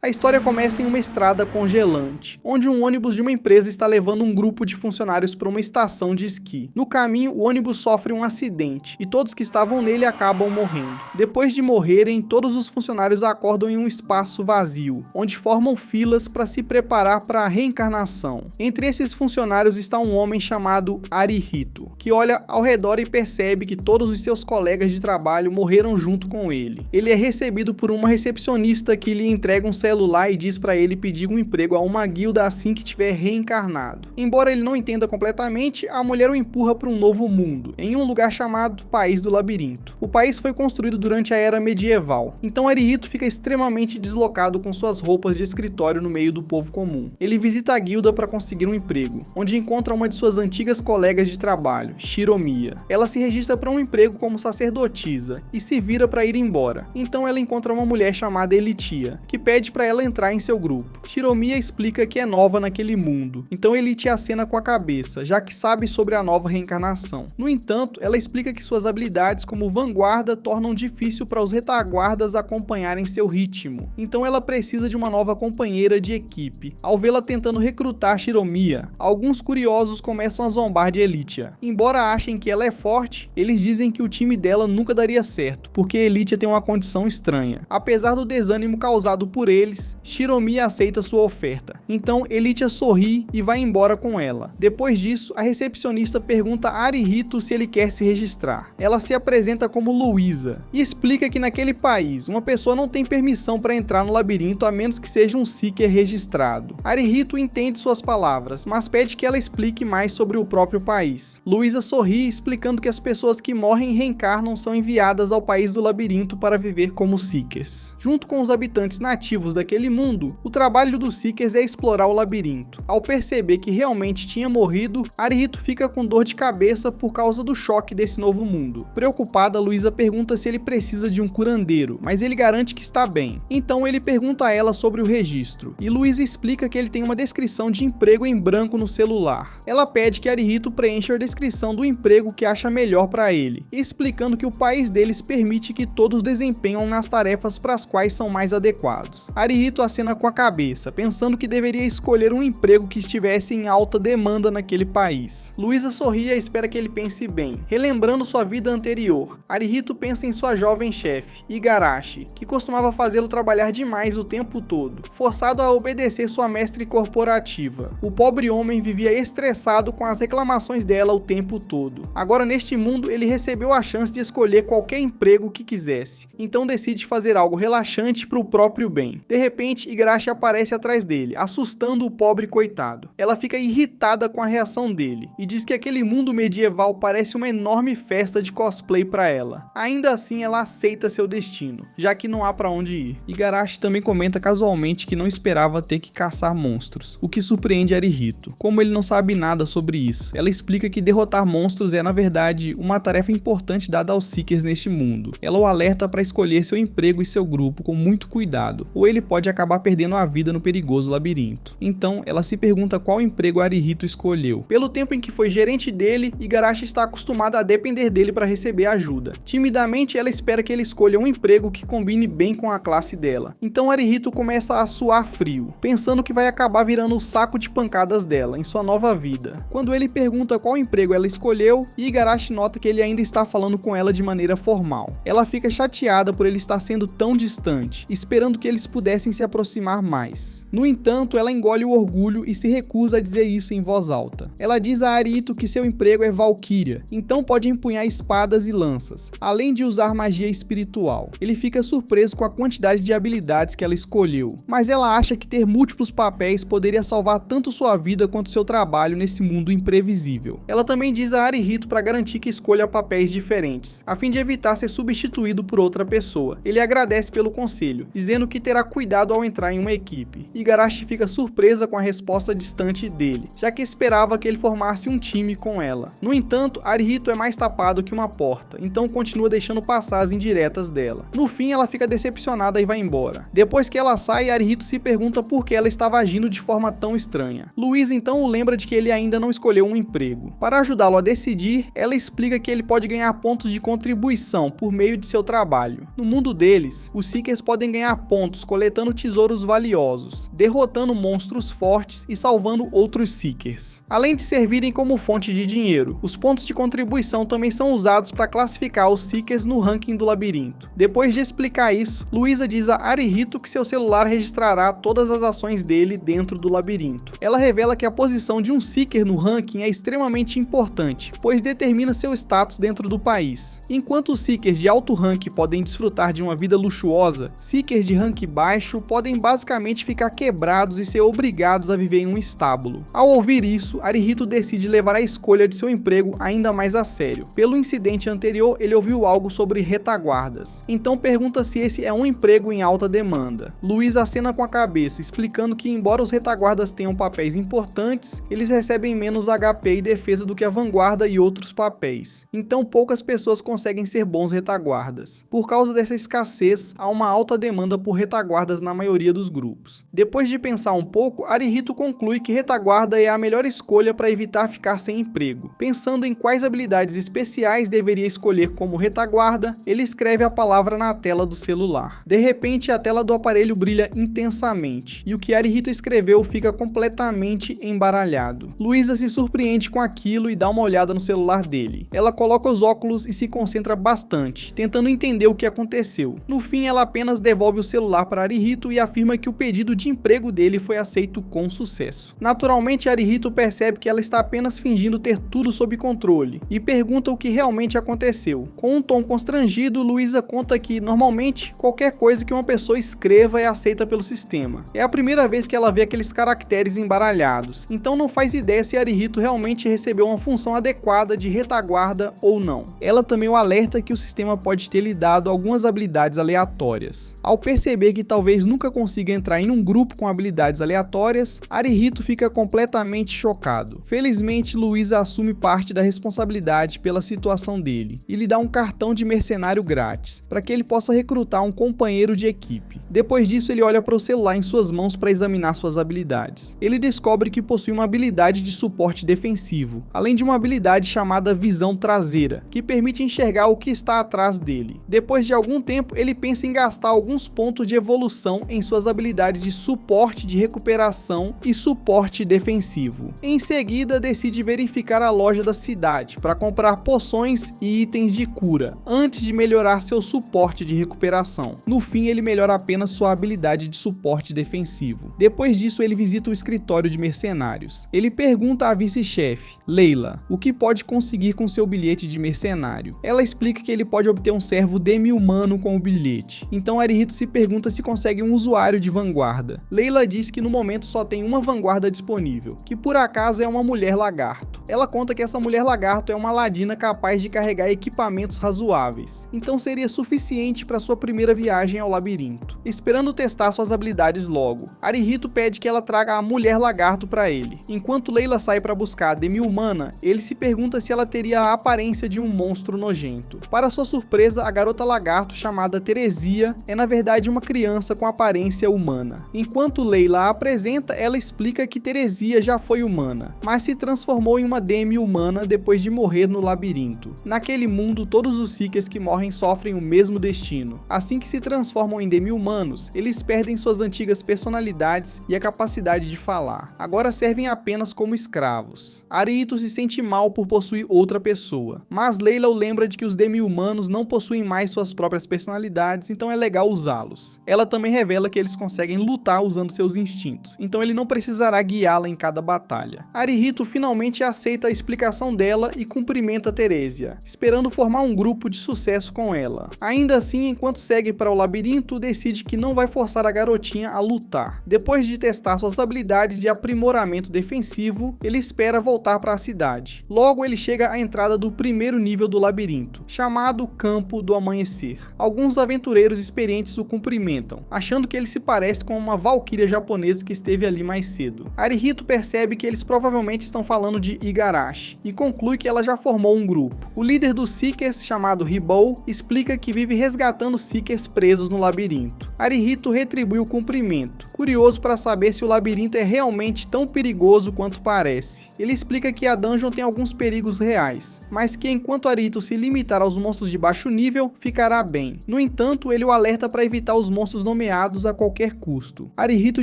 A história começa em uma estrada congelante, onde um ônibus de uma empresa está levando um grupo de funcionários para uma estação de esqui. No caminho, o ônibus sofre um acidente, e todos que estavam nele acabam morrendo. Depois de morrerem, todos os funcionários acordam em um espaço vazio, onde formam filas para se preparar para a reencarnação. Entre esses funcionários está um homem chamado Arihito, que olha ao redor e percebe que todos os seus colegas de trabalho morreram junto com ele. Ele é recebido por uma recepcionista que lhe entrega um celular e diz para ele pedir um emprego a uma guilda assim que tiver reencarnado. Embora ele não entenda completamente, a mulher o empurra para um novo mundo, em um lugar chamado País do Labirinto. O país foi construído durante a Era Medieval, então Arihito fica extremamente deslocado com suas roupas de escritório no meio do povo comum. Ele visita a guilda para conseguir um emprego, onde encontra uma de suas antigas colegas de trabalho, Shiromiya. Ela se registra para um emprego como sacerdotisa e se vira para ir embora. Então ela encontra uma mulher chamada Elitia, que pede para ela entrar em seu grupo. Shiromiya explica que é nova naquele mundo, então Elitia acena com a cabeça, já que sabe sobre a nova reencarnação. No entanto, ela explica que suas habilidades como vanguarda tornam difícil para os retaguardas acompanharem seu ritmo, então ela precisa de uma nova companheira de equipe. Ao vê-la tentando recrutar Shiromiya, alguns curiosos começam a zombar de Elitia. Embora achem que ela é forte, eles dizem que o time dela nunca daria certo, porque Elitia tem uma condição estranha. Apesar do desânimo causado por eles, Shiromiya aceita sua oferta. Então Elitia sorri e vai embora com ela. Depois disso, a recepcionista pergunta a Arihito se ele quer se registrar. Ela se apresenta como Luísa e explica que naquele país uma pessoa não tem permissão para entrar no labirinto a menos que seja um seeker registrado. Arihito entende suas palavras, mas pede que ela explique mais sobre o próprio país. Luísa sorri, explicando que as pessoas que morrem e reencarnam são enviadas ao país do labirinto para viver como seekers. Junto com os habitantes nativos daquele mundo, o trabalho dos seekers é explorar o labirinto. Ao perceber que realmente tinha morrido, Arihito fica com dor de cabeça por causa do choque desse novo mundo. Preocupada, Luísa pergunta se ele precisa de um curandeiro, mas ele garante que está bem. Então ele pergunta a ela sobre o registro, e Luísa explica que ele tem uma descrição de emprego em branco no celular. Ela pede que Arihito preencha a descrição do emprego que acha melhor para ele, explicando que o país deles permite que todos desempenham nas tarefas para as quais são mais adequados. Arihito acena com a cabeça, pensando que deveria escolher um emprego que estivesse em alta demanda naquele país. Luísa sorri e espera que ele pense bem. Relembrando sua vida anterior, Arihito pensa em sua jovem chefe, Igarashi, que costumava fazê-lo trabalhar demais o tempo todo, forçado a obedecer sua mestre corporativa. O pobre homem vivia estressado com as reclamações dela o tempo todo. Agora neste mundo ele recebeu a chance de escolher qualquer emprego que quisesse, então decide fazer algo relaxante para o próprio bem. De repente, Igarashi aparece atrás dele, assustando o pobre coitado. Ela fica irritada com a reação dele e diz que aquele mundo medieval parece uma enorme festa de cosplay para ela. Ainda assim, ela aceita seu destino, já que não há para onde ir. Igarashi também comenta casualmente que não esperava ter que caçar monstros, o que surpreende Arihito. Como ele não sabe nada sobre isso, ela explica que derrotar monstros é, na verdade, uma tarefa importante dada aos seekers neste mundo. Ela o alerta para escolher seu emprego e seu grupo com muito cuidado, ou ele pode acabar perdendo a vida no perigoso labirinto. Então, ela se pergunta qual emprego Arihito escolheu. Pelo tempo em que foi gerente dele, Igarashi está acostumada a depender dele para receber ajuda. Timidamente, ela espera que ele escolha um emprego que combine bem com a classe dela. Então Arihito começa a suar frio, pensando que vai acabar virando o saco de pancadas dela em sua nova vida. Quando ele pergunta qual emprego ela escolheu, Igarashi nota que ele ainda está falando com ela de maneira formal. Ela fica chateada por ele estar sendo tão distante, esperando que eles pudessem se aproximar mais. No entanto, ela engole o orgulho e se recusa a dizer isso em voz alta. Ela diz a Arihito que seu emprego é Valkyria, então pode empunhar espadas e lanças, além de usar magia espiritual. Ele fica surpreso com a quantidade de habilidades que ela escolheu, mas ela acha que ter múltiplos papéis poderia salvar tanto sua vida quanto seu trabalho nesse mundo imprevisível. Ela também diz a Arihito para garantir que escolha papéis diferentes, a fim de evitar ser substituído por outra pessoa. Ele agradece pelo conselho, dizendo que terá cuidado ao entrar em uma equipe. Igarashi fica surpresa com a resposta distante dele, já que esperava que ele formasse um time com ela. No entanto, Arihito é mais tapado que uma porta, então continua deixando passar as indiretas dela. No fim, ela fica decepcionada e vai embora. Depois que ela sai, Arihito se pergunta por que ela estava agindo de forma tão estranha. Luísa então o lembra de que ele ainda não escolheu um emprego. Para ajudá-lo a decidir, ela explica que ele pode ganhar pontos de contribuição por meio de seu trabalho. No mundo deles, os Seekers podem ganhar pontos coletando coletando tesouros valiosos, derrotando monstros fortes e salvando outros Seekers. Além de servirem como fonte de dinheiro, os pontos de contribuição também são usados para classificar os Seekers no ranking do labirinto. Depois de explicar isso, Luísa diz a Arihito que seu celular registrará todas as ações dele dentro do labirinto. Ela revela que a posição de um Seeker no ranking é extremamente importante, pois determina seu status dentro do país. Enquanto os Seekers de alto rank podem desfrutar de uma vida luxuosa, Seekers de rank baixo podem basicamente ficar quebrados e ser obrigados a viver em um estábulo. Ao ouvir isso, Arihito decide levar a escolha de seu emprego ainda mais a sério. Pelo incidente anterior, ele ouviu algo sobre retaguardas, então pergunta se esse é um emprego em alta demanda. Luísa acena com a cabeça, explicando que embora os retaguardas tenham papéis importantes, eles recebem menos HP e defesa do que a vanguarda e outros papéis, então poucas pessoas conseguem ser bons retaguardas. Por causa dessa escassez, há uma alta demanda por retaguardas na maioria dos grupos. Depois de pensar um pouco, Arihito conclui que retaguarda é a melhor escolha para evitar ficar sem emprego. Pensando em quais habilidades especiais deveria escolher como retaguarda, ele escreve a palavra na tela do celular. De repente, a tela do aparelho brilha intensamente, e o que Arihito escreveu fica completamente embaralhado. Luísa se surpreende com aquilo e dá uma olhada no celular dele. Ela coloca os óculos e se concentra bastante, tentando entender o que aconteceu. No fim, ela apenas devolve o celular para Arihito e afirma que o pedido de emprego dele foi aceito com sucesso. Naturalmente, Arihito percebe que ela está apenas fingindo ter tudo sob controle e pergunta o que realmente aconteceu. Com um tom constrangido, Luísa conta que, normalmente, qualquer coisa que uma pessoa escreva é aceita pelo sistema. É a primeira vez que ela vê aqueles caracteres embaralhados, então não faz ideia se Arihito realmente recebeu uma função adequada de retaguarda ou não. Ela também o alerta que o sistema pode ter lhe dado algumas habilidades aleatórias. Ao perceber que talvez nunca consiga entrar em um grupo com habilidades aleatórias, Arihito fica completamente chocado. Felizmente, Luísa assume parte da responsabilidade pela situação dele e lhe dá um cartão de mercenário grátis, para que ele possa recrutar um companheiro de equipe. Depois disso, ele olha para o celular em suas mãos para examinar suas habilidades. Ele descobre que possui uma habilidade de suporte defensivo, além de uma habilidade chamada visão traseira, que permite enxergar o que está atrás dele. Depois de algum tempo, ele pensa em gastar alguns pontos de evolução em suas habilidades de suporte de recuperação e suporte defensivo. Em seguida, decide verificar a loja da cidade para comprar poções e itens de cura, antes de melhorar seu suporte de recuperação. No fim, ele melhora apenas sua habilidade de suporte defensivo. Depois disso, ele visita o escritório de mercenários. Ele pergunta à vice-chefe, Leila, o que pode conseguir com seu bilhete de mercenário. Ela explica que ele pode obter um servo demi-humano com o bilhete. Então Arihito se pergunta se consegue um usuário de vanguarda. Leila diz que no momento só tem uma vanguarda disponível, que por acaso é uma mulher lagarto. Ela conta que essa mulher lagarto é uma ladina capaz de carregar equipamentos razoáveis, então seria suficiente para sua primeira viagem ao labirinto. Esperando testar suas habilidades logo, Arihito pede que ela traga a mulher lagarto para ele. Enquanto Leila sai para buscar a demi-humana, ele se pergunta se ela teria a aparência de um monstro nojento. Para sua surpresa, a garota lagarto chamada Teresia é na verdade uma criança com aparência humana. Enquanto Leila a apresenta, ela explica que Teresia já foi humana, mas se transformou em uma demi-humana depois de morrer no labirinto. Naquele mundo, todos os Seekers que morrem sofrem o mesmo destino. Assim que se transformam em demi-humanos, eles perdem suas antigas personalidades e a capacidade de falar. Agora servem apenas como escravos. Arihito se sente mal por possuir outra pessoa, mas Leila o lembra de que os demi-humanos não possuem mais suas próprias personalidades, então é legal usá-los. Ela também revela que eles conseguem lutar usando seus instintos, então ele não precisará guiá-la em cada batalha. Arihito finalmente aceita a explicação dela e cumprimenta Teresia, esperando formar um grupo de sucesso com ela. Ainda assim, enquanto segue para o labirinto, decide que não vai forçar a garotinha a lutar. Depois de testar suas habilidades de aprimoramento defensivo, ele espera voltar para a cidade. Logo, ele chega à entrada do primeiro nível do labirinto, chamado Campo do Amanhecer. Alguns aventureiros experientes o cumprimentam, achando que ele se parece com uma valquíria japonesa que esteve ali mais cedo. Arihito percebe que eles provavelmente estão falando de Igarashi, e conclui que ela já formou um grupo. O líder dos Seekers, chamado Ribou, explica que vive resgatando Seekers presos no labirinto. Arihito retribui o cumprimento, curioso para saber se o labirinto é realmente tão perigoso quanto parece. Ele explica que a dungeon tem alguns perigos reais, mas que enquanto Arihito se limitar aos monstros de baixo nível, ficará bem. No entanto, ele o alerta para evitar os monstros não nomeados a qualquer custo. Arihito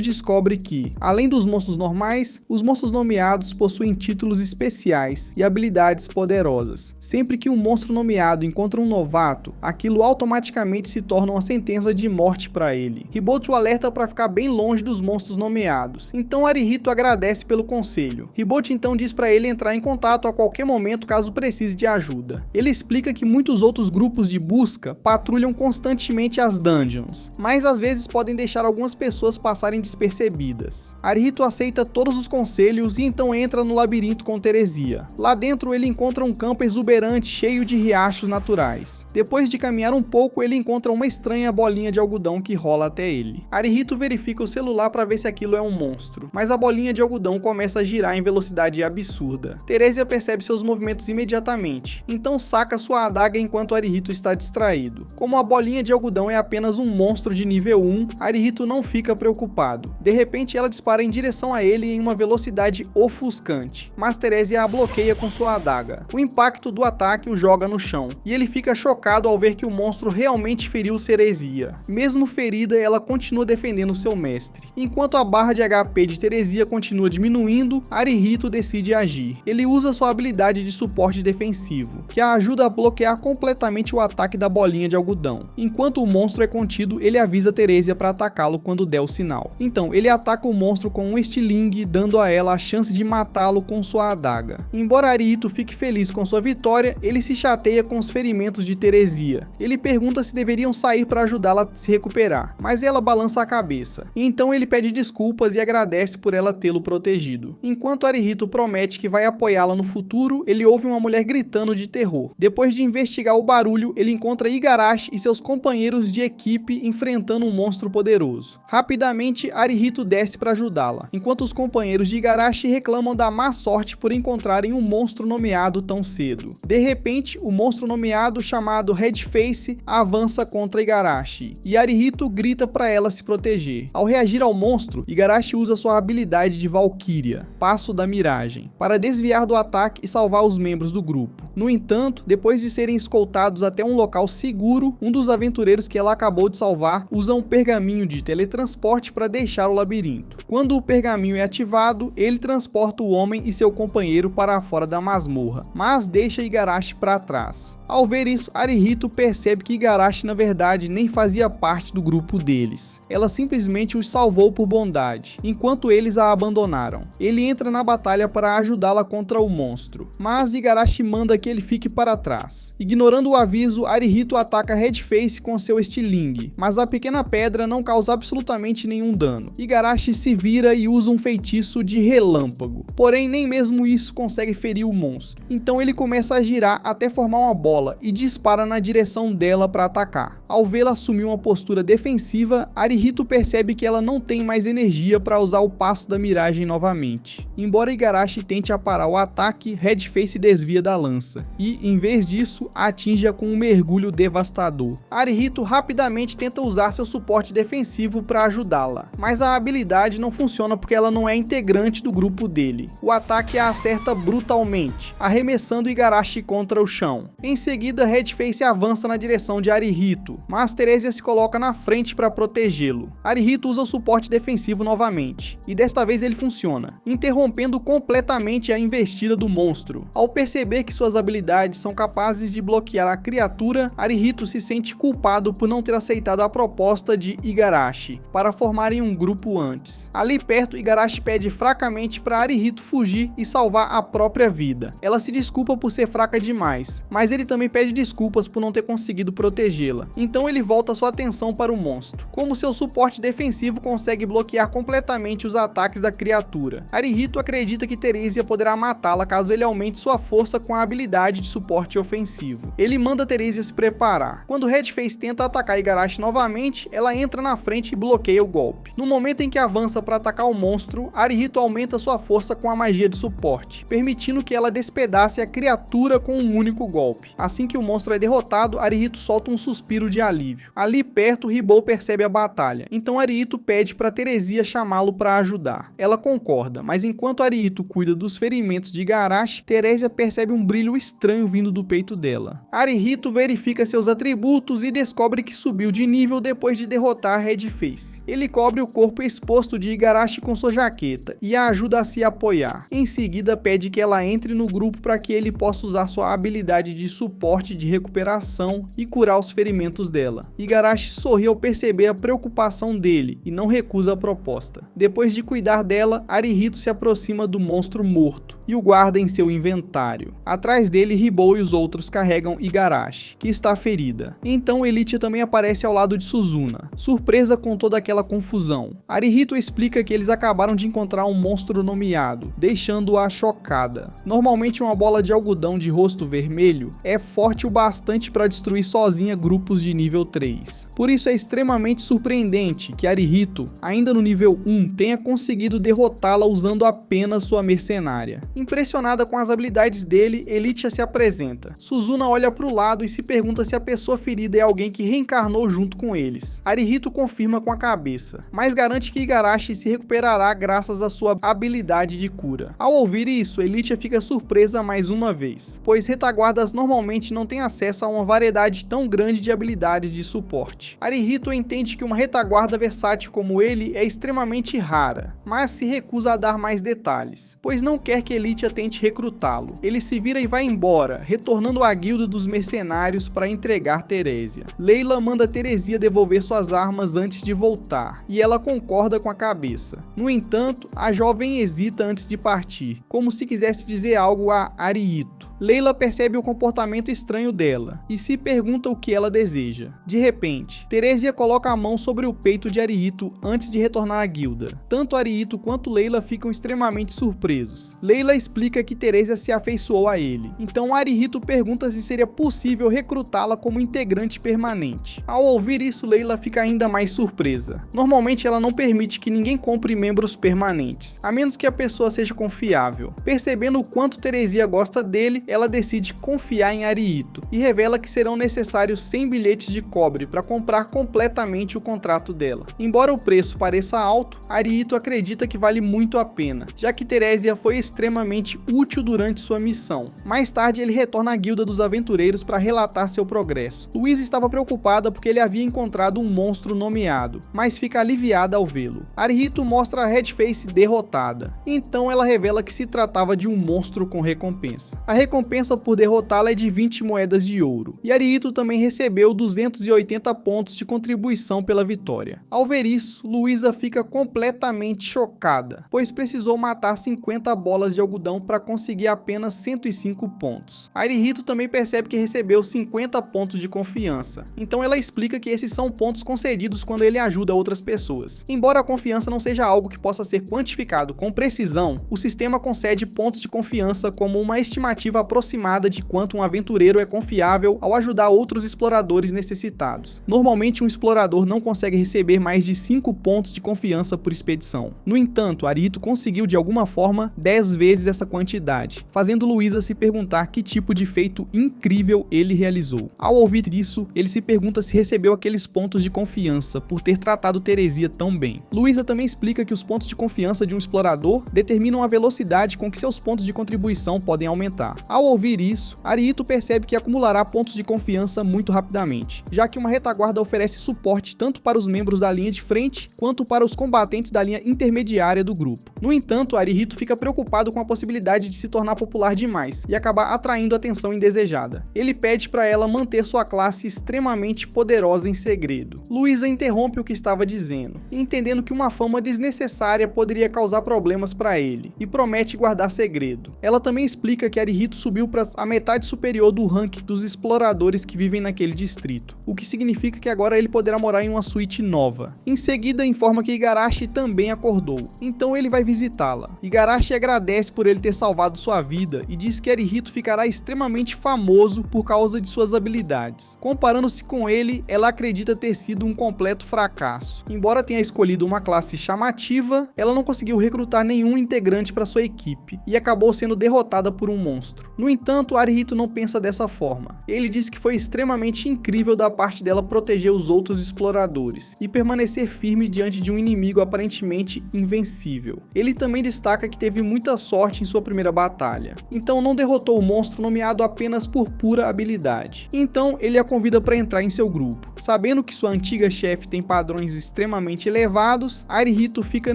descobre que, além dos monstros normais, os monstros nomeados possuem títulos especiais e habilidades poderosas. Sempre que um monstro nomeado encontra um novato, aquilo automaticamente se torna uma sentença de morte para ele. Hibouchi o alerta para ficar bem longe dos monstros nomeados, então Arihito agradece pelo conselho. Hibouchi então diz para ele entrar em contato a qualquer momento caso precise de ajuda. Ele explica que muitos outros grupos de busca patrulham constantemente as dungeons, mas às vezes podem deixar algumas pessoas passarem despercebidas. Arihito aceita todos os conselhos e então entra no labirinto com Teresia. Lá dentro ele encontra um campo exuberante cheio de riachos naturais. Depois de caminhar um pouco, ele encontra uma estranha bolinha de algodão que rola até ele. Arihito verifica o celular para ver se aquilo é um monstro, mas a bolinha de algodão começa a girar em velocidade absurda. Teresia percebe seus movimentos imediatamente, então saca sua adaga enquanto Arihito está distraído. Como a bolinha de algodão é apenas um monstro de nível 1, Arihito não fica preocupado. De repente ela dispara em direção a ele em uma velocidade ofuscante, mas Teresia a bloqueia com sua adaga. O impacto do ataque o joga no chão, e ele fica chocado ao ver que o monstro realmente feriu Teresia. Mesmo ferida, ela continua defendendo seu mestre. Enquanto a barra de HP de Teresia continua diminuindo, Arihito decide agir. Ele usa sua habilidade de suporte defensivo, que a ajuda a bloquear completamente o ataque da bolinha de algodão. Enquanto o monstro é contido, ele avisa Teresia para atacá-lo quando der o sinal. Então, ele ataca o monstro com um estilingue, dando a ela a chance de matá-lo com sua adaga. Embora Arihito fique feliz com sua vitória, ele se chateia com os ferimentos de Teresia. Ele pergunta se deveriam sair para ajudá-la a se recuperar, mas ela balança a cabeça. Então ele pede desculpas e agradece por ela tê-lo protegido. Enquanto Arihito promete que vai apoiá-la no futuro, ele ouve uma mulher gritando de terror. Depois de investigar o barulho, ele encontra Igarashi e seus companheiros de equipe enfrentando um monstro poderoso. Rapidamente, Arihito desce para ajudá-la, enquanto os companheiros de Igarashi reclamam da má sorte por encontrarem um monstro nomeado tão cedo. De repente, o monstro nomeado chamado Redface avança contra Igarashi, e Arihito grita para ela se proteger. Ao reagir ao monstro, Igarashi usa sua habilidade de Valkyria, Passo da Miragem, para desviar do ataque e salvar os membros do grupo. No entanto, depois de serem escoltados até um local seguro, um dos aventureiros que ela acabou de salvar usa um pergaminho de teletransporte para deixar o labirinto. Quando o pergaminho é ativado, ele transporta o homem e seu companheiro para fora da masmorra, mas deixa Igarashi para trás. Ao ver isso, Arihito percebe que Igarashi na verdade nem fazia parte do grupo deles. Ela simplesmente os salvou por bondade, enquanto eles a abandonaram. Ele entra na batalha para ajudá-la contra o monstro, mas Igarashi manda que ele fique para trás. Ignorando o aviso, Arihito ataca Redface com seu estilingue, mas a pequena pedra não causa absolutamente nenhum dano. Igarashi se vira e usa um feitiço de relâmpago, porém nem mesmo isso consegue ferir o monstro. Então ele começa a girar até formar uma bola e dispara na direção dela para atacar. Ao vê-la assumir uma postura defensiva, Arihito percebe que ela não tem mais energia para usar o Passo da Miragem novamente. Embora Igarashi tente aparar o ataque, Redface desvia da lança e, em vez disso, atinge-a com um mergulho devastador. Arihito rapidamente tenta usar seu suporte defensivo para ajudá-la, mas a habilidade não funciona porque ela não é integrante do grupo dele. O ataque a acerta brutalmente, arremessando Igarashi contra o chão. Em seguida, Redface avança na direção de Arihito, mas Teresia se coloca na frente para protegê-lo. Arihito usa o suporte defensivo novamente, e desta vez ele funciona, interrompendo completamente a investida do monstro. Ao perceber que suas habilidades são capazes de bloquear a criatura, Arihito se sente culpado por não ter aceitado a proposta de Igarashi para formarem um grupo antes. Ali perto, Igarashi pede fracamente para Arihito fugir e salvar a própria vida. Ela se desculpa por ser fraca demais, mas ele também pede desculpas por não ter conseguido protegê-la. Então ele volta sua atenção para o monstro. Como seu suporte defensivo consegue bloquear completamente os ataques da criatura, Arihito acredita que Teresia poderá matá-la caso ele aumente sua força com a habilidade de suporte ofensivo. Ele manda Teresia se preparar. Quando Redface tenta atacar Igarashi novamente, ela entra na frente e bloqueia o golpe. No momento em que avança para atacar o monstro, Arihito aumenta sua força com a magia de suporte, permitindo que ela despedace a criatura com um único golpe. Assim que o monstro é derrotado, Arihito solta um suspiro de de alívio. Ali perto, Ribou percebe a batalha, então Arihito pede para Teresia chamá-lo para ajudar. Ela concorda, mas enquanto Arihito cuida dos ferimentos de Igarashi, Teresia percebe um brilho estranho vindo do peito dela. Arihito verifica seus atributos e descobre que subiu de nível depois de derrotar Redface. Ele cobre o corpo exposto de Igarashi com sua jaqueta e a ajuda a se apoiar. Em seguida, pede que ela entre no grupo para que ele possa usar sua habilidade de suporte de recuperação e curar os ferimentos dela. Igarashi sorri ao perceber a preocupação dele e não recusa a proposta. Depois de cuidar dela, Arihito se aproxima do monstro morto e o guarda em seu inventário. Atrás dele, Ribou e os outros carregam Igarashi, que está ferida. Então Elite também aparece ao lado de Suzuna, surpresa com toda aquela confusão. Arihito explica que eles acabaram de encontrar um monstro nomeado, deixando-a chocada. Normalmente uma bola de algodão de rosto vermelho é forte o bastante para destruir sozinha grupos de nível 3. Por isso é extremamente surpreendente que Arihito, ainda no nível 1, tenha conseguido derrotá-la usando apenas sua mercenária. Impressionada com as habilidades dele, Elite se apresenta. Suzuna olha para o lado e se pergunta se a pessoa ferida é alguém que reencarnou junto com eles. Arihito confirma com a cabeça, mas garante que Igarashi se recuperará graças à sua habilidade de cura. Ao ouvir isso, Elite fica surpresa mais uma vez, pois retaguardas normalmente não têm acesso a uma variedade tão grande de habilidades de suporte. Arihito entende que uma retaguarda versátil como ele é extremamente rara, mas se recusa a dar mais detalhes, pois não quer que Elite tente recrutá-lo. Ele se vira e vai embora, retornando à guilda dos mercenários para entregar Teresia. Layla manda Teresia devolver suas armas antes de voltar, e ela concorda com a cabeça. No entanto, a jovem hesita antes de partir, como se quisesse dizer algo a Arihito. Layla percebe o comportamento estranho dela e se pergunta o que ela deseja. De repente, Teresia coloca a mão sobre o peito de Arihito antes de retornar à guilda. Tanto Arihito quanto Layla ficam extremamente surpresos. Layla explica que Teresia se afeiçoou a ele, então Arihito pergunta se seria possível recrutá-la como integrante permanente. Ao ouvir isso, Layla fica ainda mais surpresa. Normalmente ela não permite que ninguém compre membros permanentes, a menos que a pessoa seja confiável. Percebendo o quanto Teresia gosta dele, ela decide confiar em Arihito e revela que serão necessários 100 bilhetes de cobre para comprar completamente o contrato dela. Embora o preço pareça alto, Arihito acredita que vale muito a pena, já que Teresia foi extremamente útil durante sua missão. Mais tarde ele retorna à guilda dos aventureiros para relatar seu progresso. Louise estava preocupada porque ele havia encontrado um monstro nomeado, mas fica aliviada ao vê-lo. Arihito mostra a Redface derrotada, então ela revela que se tratava de um monstro com recompensa. A recompensa por derrotá-la é de 20 moedas de ouro, e Arihito também recebeu 280 pontos de contribuição pela vitória. Ao ver isso, Luísa fica completamente chocada, pois precisou matar 50 bolas de algodão para conseguir apenas 105 pontos. Arihito também percebe que recebeu 50 pontos de confiança, então ela explica que esses são pontos concedidos quando ele ajuda outras pessoas. Embora a confiança não seja algo que possa ser quantificado com precisão, o sistema concede pontos de confiança como uma estimativa aproximada de quanto um aventureiro é confiável ao ajudar outros exploradores necessitados. Normalmente um explorador não consegue receber mais de 5 pontos de confiança por expedição. No entanto, Arihito conseguiu de alguma forma 10 vezes essa quantidade, fazendo Luísa se perguntar que tipo de feito incrível ele realizou. Ao ouvir isso, ele se pergunta se recebeu aqueles pontos de confiança por ter tratado Teresia tão bem. Luísa também explica que os pontos de confiança de um explorador determinam a velocidade com que seus pontos de contribuição podem aumentar. Ao ouvir isso, Arihito percebe que acumulará pontos de confiança muito rapidamente, já que uma retaguarda oferece suporte tanto para os membros da linha de frente, quanto para os combatentes da linha intermediária do grupo. No entanto, Arihito fica preocupado com a possibilidade de se tornar popular demais e acabar atraindo atenção indesejada. Ele pede para ela manter sua classe extremamente poderosa em segredo. Luísa interrompe o que estava dizendo, entendendo que uma fama desnecessária poderia causar problemas para ele, e promete guardar segredo. Ela também explica que Arihito subiu para a metade superior do ranking dos exploradores que vivem naquele distrito, o que significa que agora ele poderá morar em uma suíte nova. Em seguida, informa que Igarashi também acordou, então ele vai visitá-la. Igarashi agradece por ele ter salvado sua vida e diz que Arihito ficará extremamente famoso por causa de suas habilidades. Comparando-se com ele, ela acredita ter sido um completo fracasso. Embora tenha escolhido uma classe chamativa, ela não conseguiu recrutar nenhum integrante para sua equipe e acabou sendo derrotada por um monstro. No entanto, Arihito não pensa dessa forma. Ele diz que foi extremamente incrível incrível da parte dela proteger os outros exploradores e permanecer firme diante de um inimigo aparentemente invencível. Ele também destaca que teve muita sorte em sua primeira batalha, então não derrotou o monstro nomeado apenas por pura habilidade. Então ele a convida para entrar em seu grupo. Sabendo que sua antiga chefe tem padrões extremamente elevados, Arihito fica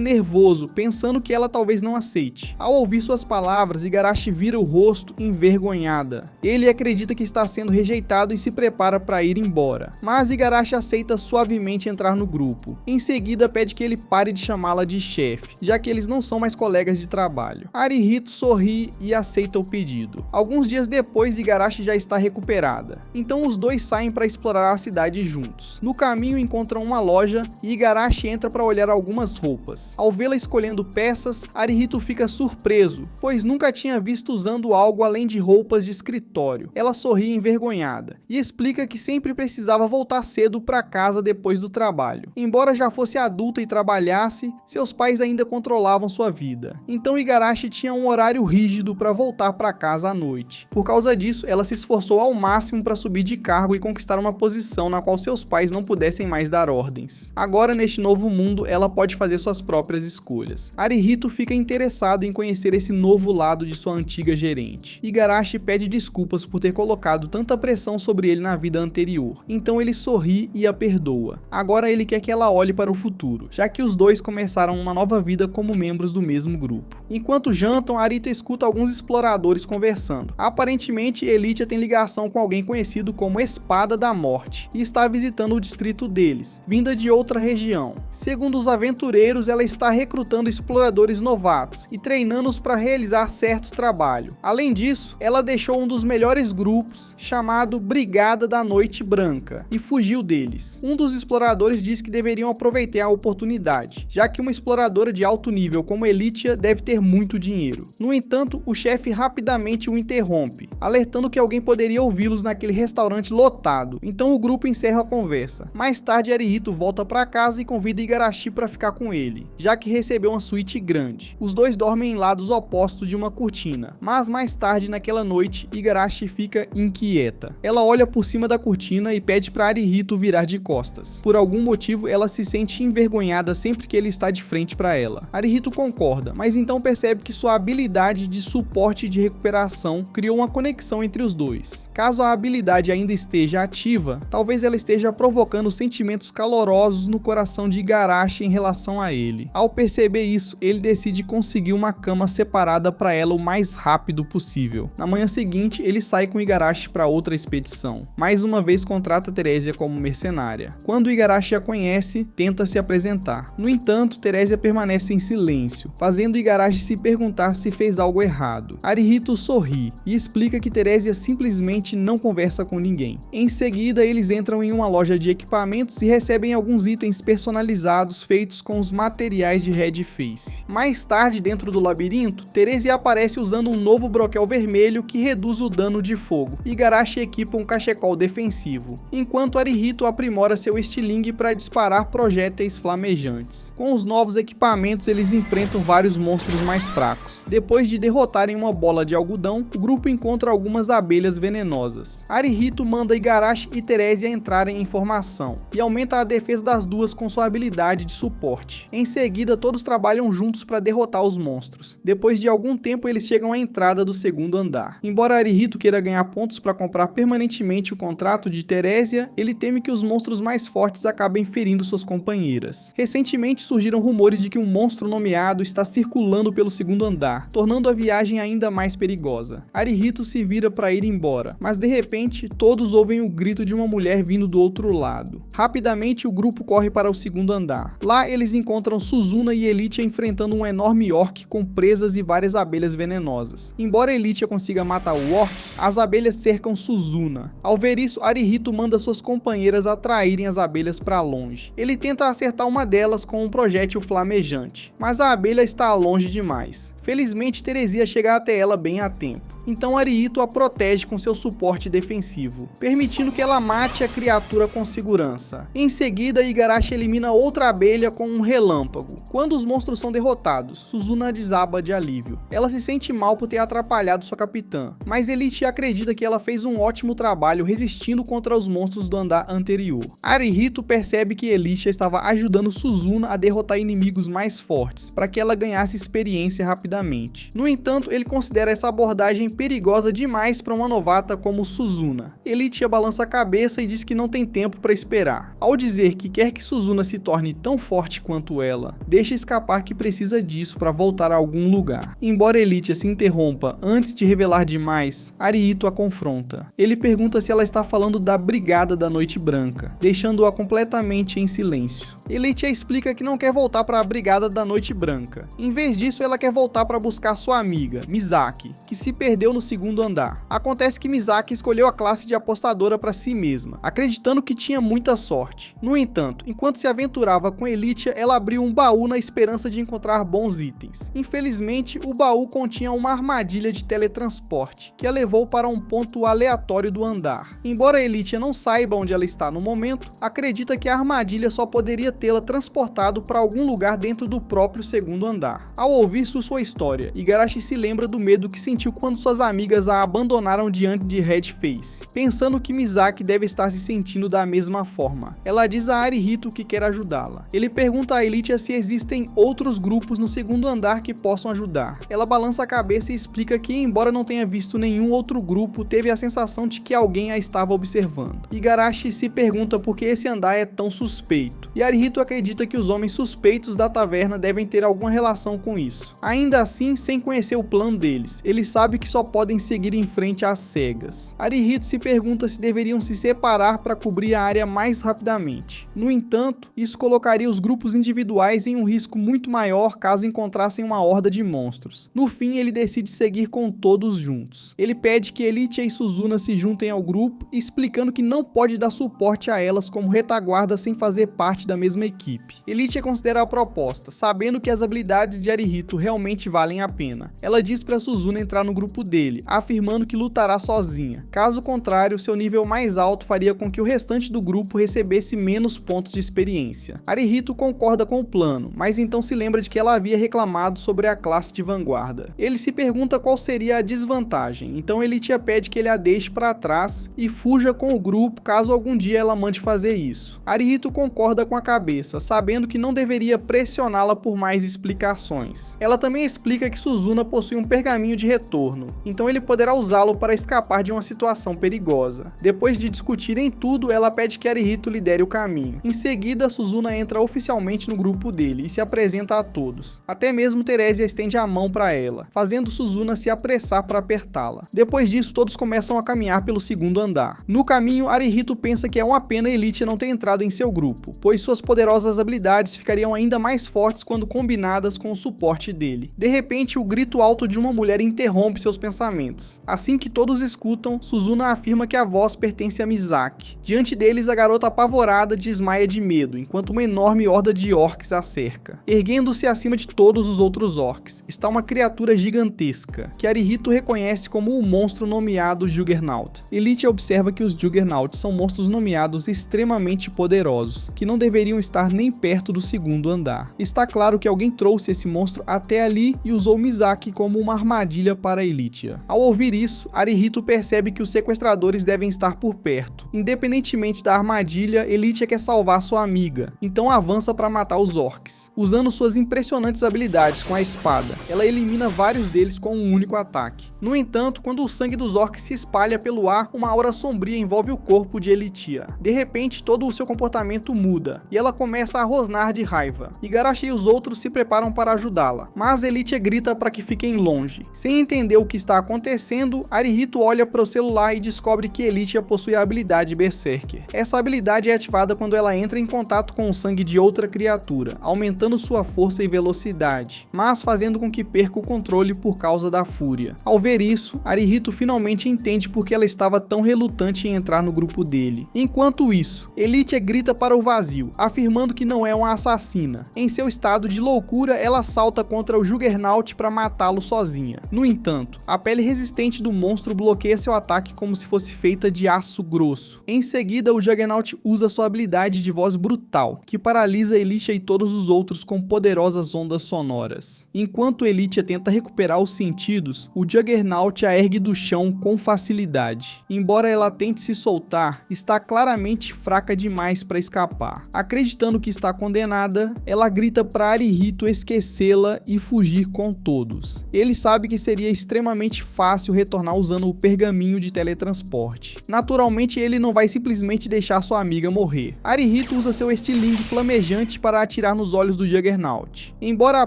nervoso, pensando que ela talvez não aceite. Ao ouvir suas palavras, Igarashi vira o rosto envergonhada. Ele acredita que está sendo rejeitado e se prepara para ir embora, mas Igarashi aceita suavemente entrar no grupo. Em seguida pede que ele pare de chamá-la de chefe, já que eles não são mais colegas de trabalho. Arihito sorri e aceita o pedido. Alguns dias depois, Igarashi já está recuperada, então os dois saem para explorar a cidade juntos. No caminho encontram uma loja e Igarashi entra para olhar algumas roupas. Ao vê-la escolhendo peças, Arihito fica surpreso, pois nunca tinha visto usando algo além de roupas de escritório. Ela sorri envergonhada e explica que sempre precisava voltar cedo para casa depois do trabalho. Embora já fosse adulta e trabalhasse, seus pais ainda controlavam sua vida. Então Igarashi tinha um horário rígido para voltar para casa à noite. Por causa disso, ela se esforçou ao máximo para subir de cargo e conquistar uma posição na qual seus pais não pudessem mais dar ordens. Agora, neste novo mundo, ela pode fazer suas próprias escolhas. Arihito fica interessado em conhecer esse novo lado de sua antiga gerente. Igarashi pede desculpas por ter colocado tanta pressão sobre ele na vida anterior, então ele sorri e a perdoa. Agora ele quer que ela olhe para o futuro, já que os dois começaram uma nova vida como membros do mesmo grupo. Enquanto jantam, Arito escuta alguns exploradores conversando. Aparentemente, Elitia tem ligação com alguém conhecido como Espada da Morte e está visitando o distrito deles, vinda de outra região. Segundo os aventureiros, ela está recrutando exploradores novatos e treinando-os para realizar certo trabalho. Além disso, ela deixou um dos melhores grupos, chamado Brigada da Noite Branca, e fugiu deles. Um dos exploradores diz que deveriam aproveitar a oportunidade, já que uma exploradora de alto nível como Elitia deve ter muito dinheiro. No entanto, o chefe rapidamente o interrompe, alertando que alguém poderia ouvi-los naquele restaurante lotado, então o grupo encerra a conversa. Mais tarde, Arihito volta para casa e convida Igarashi para ficar com ele, já que recebeu uma suíte grande. Os dois dormem em lados opostos de uma cortina, mas mais tarde naquela noite, Igarashi fica inquieta. Ela olha por cima da cortina e pede para Arihito virar de costas. Por algum motivo, ela se sente envergonhada sempre que ele está de frente para ela. Arihito concorda, mas então percebe que sua habilidade de suporte e de recuperação criou uma conexão entre os dois. Caso a habilidade ainda esteja ativa, talvez ela esteja provocando sentimentos calorosos no coração de Igarashi em relação a ele. Ao perceber isso, ele decide conseguir uma cama separada para ela o mais rápido possível. Na manhã seguinte, ele sai com Igarashi para outra expedição. Mais uma vez contrata Teresia como mercenária. Quando Igarashi a conhece, tenta se apresentar. No entanto, Teresia permanece em silêncio, fazendo Igarashi se perguntar se fez algo errado. Arihito sorri e explica que Teresia simplesmente não conversa com ninguém. Em seguida, eles entram em uma loja de equipamentos e recebem alguns itens personalizados feitos com os materiais de Redface. Mais tarde, dentro do labirinto, Teresia aparece usando um novo broquel vermelho que reduz o dano de fogo. Igarashi equipa um cachecol defensivo, enquanto Arihito aprimora seu estilingue para disparar projéteis flamejantes. Com os novos equipamentos, eles enfrentam vários monstros mais fracos. Depois de derrotarem uma bola de algodão, o grupo encontra algumas abelhas venenosas. Arihito manda Igarashi e Teresia entrarem em formação e aumenta a defesa das duas com sua habilidade de suporte. Em seguida, todos trabalham juntos para derrotar os monstros. Depois de algum tempo, eles chegam à entrada do segundo andar. Embora Arihito queira ganhar pontos para comprar permanentemente o contrato de Teresia, ele teme que os monstros mais fortes acabem ferindo suas companheiras. Recentemente surgiram rumores de que um monstro nomeado está circulando pelo segundo andar, tornando a viagem ainda mais perigosa. Arihito se vira para ir embora, mas de repente todos ouvem o grito de uma mulher vindo do outro lado. Rapidamente o grupo corre para o segundo andar. Lá eles encontram Suzuna e Elitia enfrentando um enorme orc com presas e várias abelhas venenosas. Embora Elitia consiga matar o orc, as abelhas cercam Suzuna. Ao ver isso, Arihito manda suas companheiras atraírem as abelhas para longe. Ele tenta acertar uma delas com um projétil flamejante, mas a abelha está longe demais. Felizmente, Teresia chega até ela bem a tempo. Então Arihito a protege com seu suporte defensivo, permitindo que ela mate a criatura com segurança. Em seguida, Igarashi elimina outra abelha com um relâmpago. Quando os monstros são derrotados, Suzuna desaba de alívio. Ela se sente mal por ter atrapalhado sua capitã, mas Elite acredita que ela fez um ótimo trabalho resistindo contra os monstros do andar anterior. Arihito percebe que Elite estava ajudando Suzuna a derrotar inimigos mais fortes, para que ela ganhasse experiência rapidamente. No entanto, ele considera essa abordagem perigosa demais para uma novata como Suzuna. Elite balança a cabeça e diz que não tem tempo para esperar. Ao dizer que quer que Suzuna se torne tão forte quanto ela, deixa escapar que precisa disso para voltar a algum lugar. Embora Elite se interrompa antes de revelar demais, Arihito a confronta. Ele pergunta se ela está falando da Brigada da Noite Branca, deixando-a completamente em silêncio. Elite explica que não quer voltar para a Brigada da Noite Branca. Em vez disso, ela quer voltar para buscar sua amiga, Misaki, que se perdeu no segundo andar. Acontece que Misaki escolheu a classe de apostadora para si mesma, acreditando que tinha muita sorte. No entanto, enquanto se aventurava com Elite, ela abriu um baú na esperança de encontrar bons itens. Infelizmente, o baú continha uma armadilha de teletransporte, que a levou para um ponto aleatório do andar. Embora Elite não saiba onde ela está no momento, acredita que a armadilha só poderia tê-la transportado para algum lugar dentro do próprio segundo andar. Ao ouvir sua história, Igarashi se lembra do medo que sentiu quando suas amigas a abandonaram diante de Red Face, pensando que Misaki deve estar se sentindo da mesma forma. Ela diz a Arihito que quer ajudá-la. Ele pergunta a Elite se existem outros grupos no segundo andar que possam ajudar. Ela balança a cabeça e explica que, embora não tenha visto nenhum outro grupo, teve a sensação de que alguém a estava observando. Igarashi se pergunta por que esse andar é tão suspeito, e Arihito acredita que os homens suspeitos da taverna devem ter alguma relação com isso. Ainda assim, sem conhecer o plano deles, ele sabe que só podem seguir em frente às cegas. Arihito se pergunta se deveriam se separar para cobrir a área mais rapidamente. No entanto, isso colocaria os grupos individuais em um risco muito maior caso encontrassem uma horda de monstros. No fim, ele decide seguir com todos juntos. Ele pede que Elite e Suzuna se juntem ao grupo, explicando que não pode dar suporte a elas como retaguarda sem fazer parte da mesma equipe. Elite considera a proposta, sabendo que as habilidades de Arihito realmente valem a pena. Ela diz para Suzuna entrar no grupo dele, afirmando que lutará sozinha. Caso contrário, seu nível mais alto faria com que o restante do grupo recebesse menos pontos de experiência. Arihito concorda com o plano, mas então se lembra de que ela havia reclamado sobre a classe de vanguarda. Ele se pergunta qual seria a desvantagem, então Elite pede que ele a deixe para trás e fuja com o grupo caso algum dia ela mande fazer isso. Arihito concorda com a cabeça, sabendo que não deveria pressioná-la por mais explicações. Ela também explica que Suzuna possui um pergaminho de retorno, então ele poderá usá-lo para escapar de uma situação perigosa. Depois de discutirem tudo, ela pede que Arihito lidere o caminho. Em seguida, Suzuna entra oficialmente no grupo dele e se apresenta a todos. Até mesmo Teresia estende a mão para ela, fazendo Suzuna se apressar para apertá-la. Depois disso, todos começam a caminhar pelo segundo andar. No caminho, Arihito pensa que é uma pena Elite não ter entrado em seu grupo, pois suas poderosas habilidades ficariam ainda mais fortes quando combinadas com o suporte dele. De repente, o grito alto de uma mulher interrompe seus pensamentos. Assim que todos escutam, Suzuna afirma que a voz pertence a Misaki. Diante deles, a garota apavorada desmaia de medo, enquanto uma enorme horda de orcs a cerca. Erguendo-se acima de todos os outros orcs, está uma criatura gigantesca, que Arihito reconhece como o monstro nomeado Juggernaut. Elite observa que os Juggernauts são monstros nomeados extremamente poderosos, que não deveriam estar nem perto do segundo andar. Está claro que alguém trouxe esse monstro até ali e usou Misaki como uma armadilha para Elite. Ao ouvir isso, Arihito percebe que os sequestradores devem estar por perto. Independentemente da armadilha, Elite quer salvar sua amiga, então avança para matar os orcs. Usando suas impressionantes habilidades com a espada, ela elimina vários deles com um único ataque. No entanto, quando o sangue dos orcs se espalha pelo ar, uma aura sombria envolve o corpo de Elitia. De repente, todo o seu comportamento muda, e ela começa a rosnar de raiva. Igarashi e os outros se preparam para ajudá-la, mas Elitia grita para que fiquem longe. Sem entender o que está acontecendo, Arihito olha para o celular e descobre que Elitia possui a habilidade Berserker. Essa habilidade é ativada quando ela entra em contato com o sangue de outra criatura, aumentando sua força e velocidade, mas fazendo com que perca o controle por causa da fúria. Ao ver isso, Arihito finalmente entende por que ela estava tão relutante em entrar no grupo dele. Enquanto isso, Elitia grita para o vazio, afirmando que não é uma assassina. Em seu estado de loucura, ela salta contra o Juggernaut Juggernaut para matá-lo sozinha. No entanto, a pele resistente do monstro bloqueia seu ataque como se fosse feita de aço grosso. Em seguida, o Juggernaut usa sua habilidade de voz brutal, que paralisa Elitia e todos os outros com poderosas ondas sonoras. Enquanto Elitia tenta recuperar os sentidos, o Juggernaut a ergue do chão com facilidade. Embora ela tente se soltar, está claramente fraca demais para escapar. Acreditando que está condenada, ela grita para Arihito esquecê-la e fugir com todos. Ele sabe que seria extremamente fácil retornar usando o pergaminho de teletransporte. Naturalmente, ele não vai simplesmente deixar sua amiga morrer. Arihito usa seu estilingue flamejante para atirar nos olhos do Juggernaut. Embora a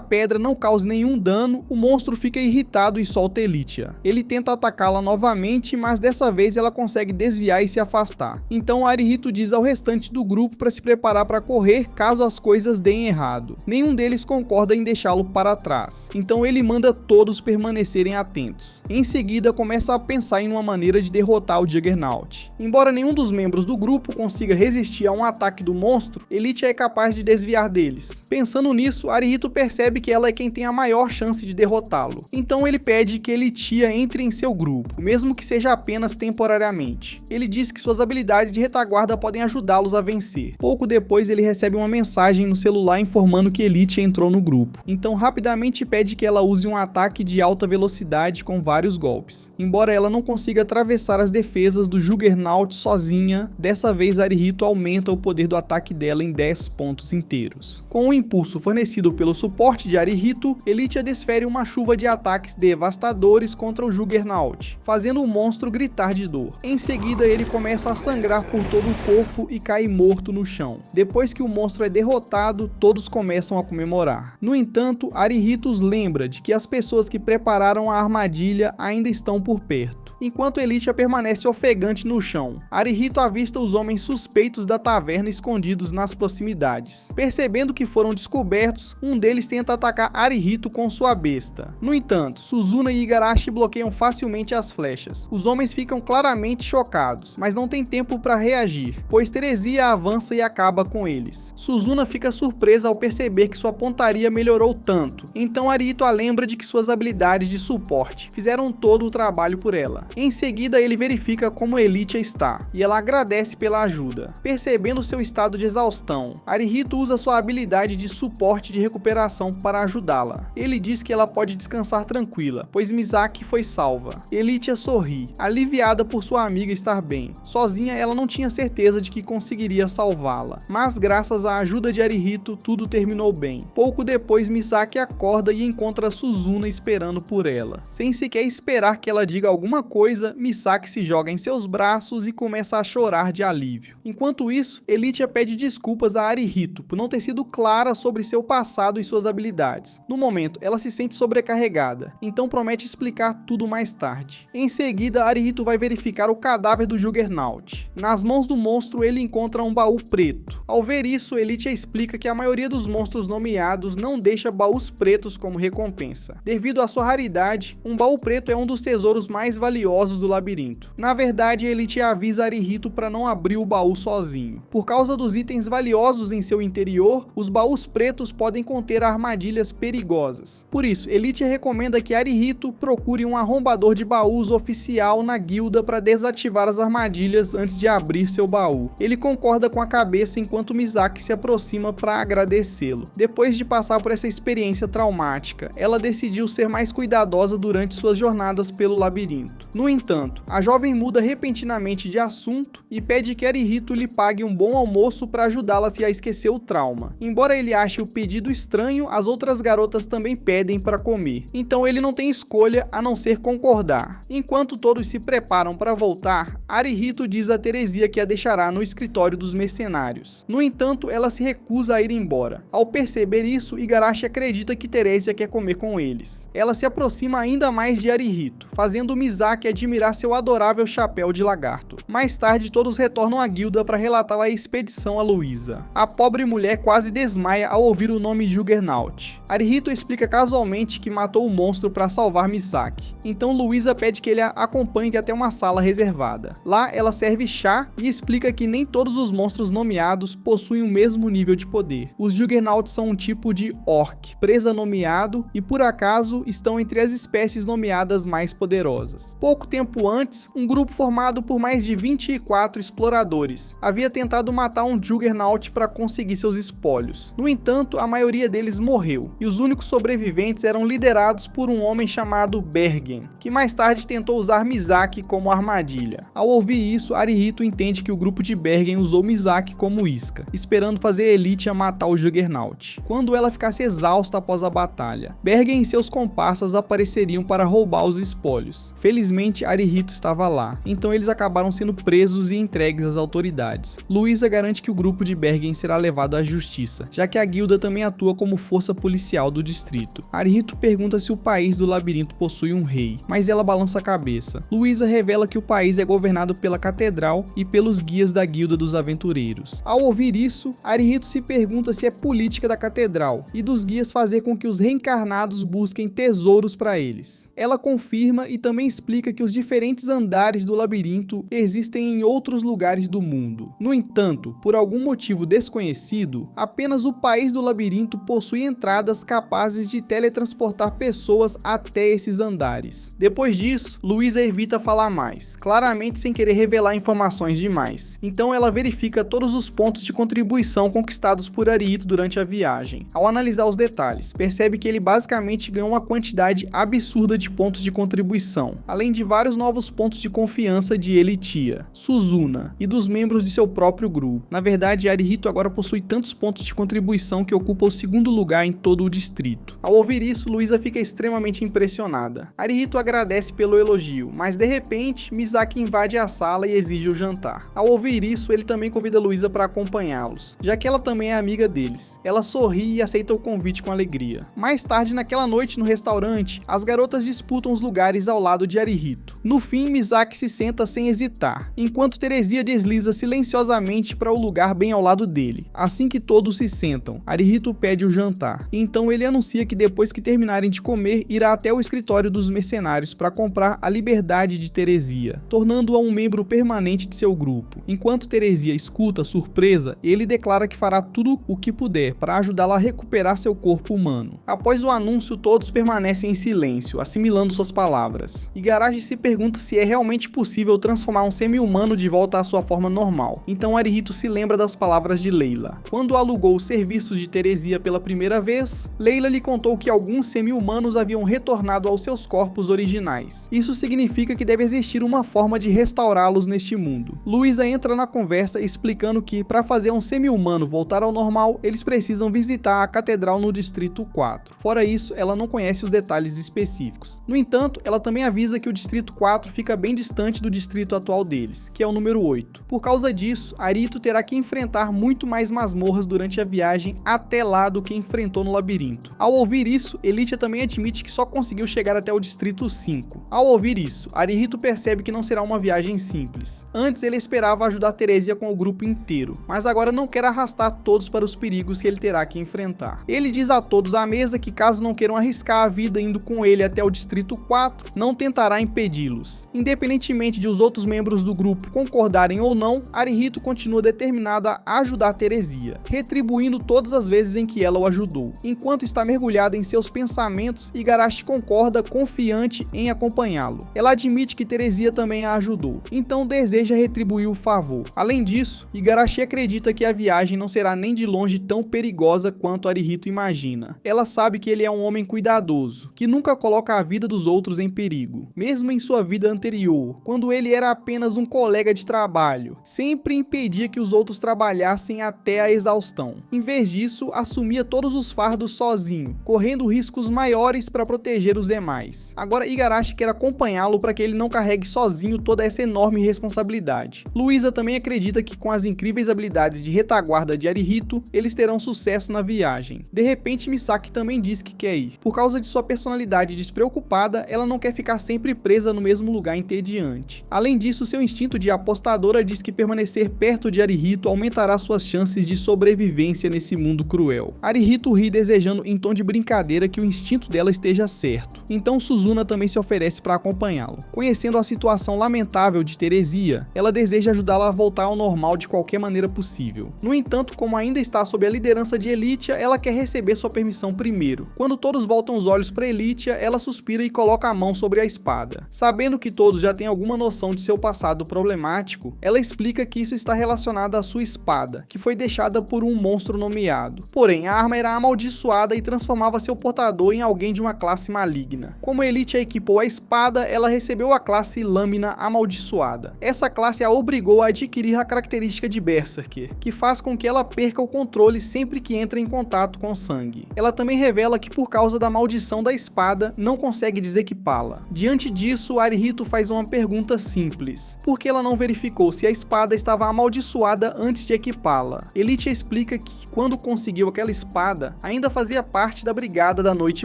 pedra não cause nenhum dano, o monstro fica irritado e solta Elitia. Ele tenta atacá-la novamente, mas dessa vez ela consegue desviar e se afastar. Então Arihito diz ao restante do grupo para se preparar para correr caso as coisas deem errado. Nenhum deles concorda em deixá-lo para trás, então ele manda todos permanecerem atentos. Em seguida, começa a pensar em uma maneira de derrotar o Juggernaut. Embora nenhum dos membros do grupo consiga resistir a um ataque do monstro, Elitia é capaz de desviar deles. Pensando nisso, Arihito percebe que ela é quem tem a maior chance de derrotá-lo. Então ele pede que Elitia entre em seu grupo, mesmo que seja apenas temporariamente. Ele diz que suas habilidades de retaguarda podem ajudá-los a vencer. Pouco depois, ele recebe uma mensagem no celular informando que Elitia entrou no grupo. Então rapidamente pede que ela use um ataque de alta velocidade com vários golpes. Embora ela não consiga atravessar as defesas do Juggernaut sozinha, dessa vez Arihito aumenta o poder do ataque dela em 10 pontos inteiros. Com o impulso fornecido pelo suporte de Arihito, Elitia desfere uma chuva de ataques devastadores contra o Juggernaut, fazendo o monstro gritar de dor. Em seguida, ele começa a sangrar por todo o corpo e cai morto no chão. Depois que o monstro é derrotado, todos começam a comemorar. No entanto, Arihito os lembra de que as pessoas que prepararam a armadilha ainda estão por perto. Enquanto Elitia permanece ofegante no chão, Arihito avista os homens suspeitos da taverna escondidos nas proximidades. Percebendo que foram descobertos, um deles tenta atacar Arihito com sua besta. No entanto, Suzuna e Igarashi bloqueiam facilmente as flechas. Os homens ficam claramente chocados, mas não tem tempo para reagir, pois Teresia avança e acaba com eles. Suzuna fica surpresa ao perceber que sua pontaria melhorou tanto, então Arihito a lembra de que suas habilidades de suporte fizeram todo o trabalho por ela. Em seguida, ele verifica como Elitia está, e ela agradece pela ajuda. Percebendo seu estado de exaustão, Arihito usa sua habilidade de suporte de recuperação para ajudá-la. Ele diz que ela pode descansar tranquila, pois Misaki foi salva. Elitia sorri, aliviada por sua amiga estar bem. Sozinha, ela não tinha certeza de que conseguiria salvá-la, mas graças à ajuda de Arihito, tudo terminou bem. Pouco depois, Misaki acorda e encontra Suzuna esperando por ela. Sem sequer esperar que ela diga alguma coisa, Misaki se joga em seus braços e começa a chorar de alívio. Enquanto isso, Elitia pede desculpas a Arihito por não ter sido clara sobre seu passado e suas habilidades. No momento, ela se sente sobrecarregada, então promete explicar tudo mais tarde. Em seguida, Arihito vai verificar o cadáver do Juggernaut. Nas mãos do monstro, ele encontra um baú preto. Ao ver isso, Elitia explica que a maioria dos monstros nomeados não deixa baús pretos como recompensa. Devido à sua raridade, um baú preto é um dos tesouros mais valiosos do labirinto. Na verdade, Elitia avisa Arihito para não abrir o baú sozinho. Por causa dos itens valiosos em seu interior, os baús pretos podem conter armadilhas perigosas. Por isso, Elitia recomenda que Arihito procure um arrombador de baús oficial na guilda para desativar as armadilhas antes de abrir seu baú. Ele concorda com a cabeça enquanto Misaki se aproxima para agradecê-lo. Depois de passar por essa experiência traumática, ela decidiu ser mais cuidadosa durante suas jornadas pelo labirinto. No entanto, a jovem muda repentinamente de assunto e pede que Arihito lhe pague um bom almoço para ajudá-la a esquecer o trauma. Embora ele ache o pedido estranho, as outras garotas também pedem para comer. Então ele não tem escolha a não ser concordar. Enquanto todos se preparam para voltar, Arihito diz a Teresia que a deixará no escritório dos mercenários. No entanto, ela se recusa a ir embora. Ao perceber isso, Igarashi acredita que Teresia quer comer com eles. Ela se aproxima ainda mais de Arihito, fazendo Misaki admirar seu adorável chapéu de lagarto. Mais tarde, todos retornam à guilda para relatar a expedição a Luisa. A pobre mulher quase desmaia ao ouvir o nome Juggernaut. Arihito explica casualmente que matou o monstro para salvar Misaki. Então Luisa pede que ele a acompanhe até uma sala reservada. Lá, ela serve chá e explica que nem todos os monstros nomeados possuem o mesmo nível de poder. Os Juggernauts são um tipo de orc, presa nomeada dominado e, por acaso, estão entre as espécies nomeadas mais poderosas. Pouco tempo antes, um grupo formado por mais de 24 exploradores havia tentado matar um Juggernaut para conseguir seus espólios. No entanto, a maioria deles morreu, e os únicos sobreviventes eram liderados por um homem chamado Bergen, que mais tarde tentou usar Misaki como armadilha. Ao ouvir isso, Arihito entende que o grupo de Bergen usou Misaki como isca, esperando fazer a Elite matar o Juggernaut, quando ela ficasse exausta após a batalha. Bergen e seus comparsas apareceriam para roubar os espólios. Felizmente, Arihito estava lá, então eles acabaram sendo presos e entregues às autoridades. Luisa garante que o grupo de Bergen será levado à justiça, já que a guilda também atua como força policial do distrito. Arihito pergunta se o país do labirinto possui um rei, mas ela balança a cabeça. Luisa revela que o país é governado pela catedral e pelos guias da guilda dos aventureiros. Ao ouvir isso, Arihito se pergunta se é política da catedral e dos guias fazer com que os reencarnados busquem tesouros para eles. Ela confirma e também explica que os diferentes andares do labirinto existem em outros lugares do mundo. No entanto, por algum motivo desconhecido, apenas o país do labirinto possui entradas capazes de teletransportar pessoas até esses andares. Depois disso, Luisa evita falar mais, claramente sem querer revelar informações demais. Então ela verifica todos os pontos de contribuição conquistados por Arihito durante a viagem. Ao analisar os detalhes, percebe que ele basicamente ganhou uma quantidade absurda de pontos de contribuição, além de vários novos pontos de confiança de ele e tia, Suzuna, e dos membros de seu próprio grupo. Na verdade, Arihito agora possui tantos pontos de contribuição que ocupa o segundo lugar em todo o distrito. Ao ouvir isso, Luisa fica extremamente impressionada. Arihito agradece pelo elogio, mas de repente, Misaki invade a sala e exige o jantar. Ao ouvir isso, ele também convida Luisa para acompanhá-los, já que ela também é amiga deles. Ela sorri e aceita o convite com alegria. Mais tarde, naquela noite no restaurante, as garotas disputam os lugares ao lado de Arihito. No fim, Misaki se senta sem hesitar, enquanto Teresia desliza silenciosamente para o lugar bem ao lado dele. Assim que todos se sentam, Arihito pede o jantar. Então ele anuncia que depois que terminarem de comer, irá até o escritório dos mercenários para comprar a liberdade de Teresia, tornando-a um membro permanente de seu grupo. Enquanto Teresia escuta, surpresa, ele declara que fará tudo o que puder para ajudá-la a recuperar seu corpo humano. Após o anúncio, todos permanecem em silêncio, assimilando suas palavras. Igarashi se pergunta se é realmente possível transformar um semi-humano de volta à sua forma normal. Então Arihito se lembra das palavras de Leila. Quando alugou os serviços de Teresia pela primeira vez, Leila lhe contou que alguns semi-humanos haviam retornado aos seus corpos originais. Isso significa que deve existir uma forma de restaurá-los neste mundo. Luisa entra na conversa explicando que, para fazer um semi-humano voltar ao normal, eles precisam visitar a catedral no distrito 4. Fora isso, ela não conhece os detalhes específicos. No entanto, ela também avisa que o distrito 4 fica bem distante do distrito atual deles, que é o número 8. Por causa disso, Arihito terá que enfrentar muito mais masmorras durante a viagem até lá do que enfrentou no labirinto. Ao ouvir isso, Elitia também admite que só conseguiu chegar até o distrito 5. Ao ouvir isso, Arihito percebe que não será uma viagem simples. Antes ele esperava ajudar Teresia com o grupo inteiro, mas agora não quer arrastar todos para os perigos que ele terá que enfrentar. Ele diz a todos à mesa que caso não queiram arriscar a vida indo com ele até o distrito 4, não tentará impedi-los. Independentemente de os outros membros do grupo concordarem ou não, Arihito continua determinada a ajudar Teresia, retribuindo todas as vezes em que ela o ajudou. Enquanto está mergulhada em seus pensamentos, Igarashi concorda, confiante em acompanhá-lo. Ela admite que Teresia também a ajudou, então deseja retribuir o favor. Além disso, Igarashi acredita que a viagem não será nem de longe tão perigosa quanto Arihito imagina. Ela sabe que ele é um homem cuidadoso, que nunca coloca a vida dos outros em perigo. Mesmo em sua vida anterior, quando ele era apenas um colega de trabalho, sempre impedia que os outros trabalhassem até a exaustão. Em vez disso, assumia todos os fardos sozinho, correndo riscos maiores para proteger os demais. Agora Igarashi quer acompanhá-lo para que ele não carregue sozinho toda essa enorme responsabilidade. Luisa também acredita que com as incríveis habilidades de retaguarda de Arihito, eles terão sucesso na viagem. De repente, Misaki também diz que quer ir. Por causa de sua personalidade despreocupada, ela não quer ficar sempre presa no mesmo lugar entediante. Além disso, seu instinto de apostadora diz que permanecer perto de Arihito aumentará suas chances de sobrevivência nesse mundo cruel. Arihito ri desejando em tom de brincadeira que o instinto dela esteja certo. Então Suzuna também se oferece para acompanhá-lo. Conhecendo a situação lamentável de Teresia, ela deseja ajudá-la a voltar ao normal de qualquer maneira possível. No entanto, como ainda está sob a liderança de Elitia, ela quer receber sua permissão primeiro. desespero. Quando todos voltam os olhos para Elitia, ela suspira e coloca a mão sobre a espada. Sabendo que todos já têm alguma noção de seu passado problemático, ela explica que isso está relacionado à sua espada, que foi deixada por um monstro nomeado. Porém, a arma era amaldiçoada e transformava seu portador em alguém de uma classe maligna. Como Elitia equipou a espada, ela recebeu a classe Lâmina Amaldiçoada. Essa classe a obrigou a adquirir a característica de Berserker, que faz com que ela perca o controle sempre que entra em contato com o sangue. Ela também revela que por causa da maldição da espada, não consegue desequipá-la. Diante disso, Arihito faz uma pergunta simples: por que ela não verificou se a espada estava amaldiçoada antes de equipá-la? Elitia explica que, quando conseguiu aquela espada, ainda fazia parte da Brigada da Noite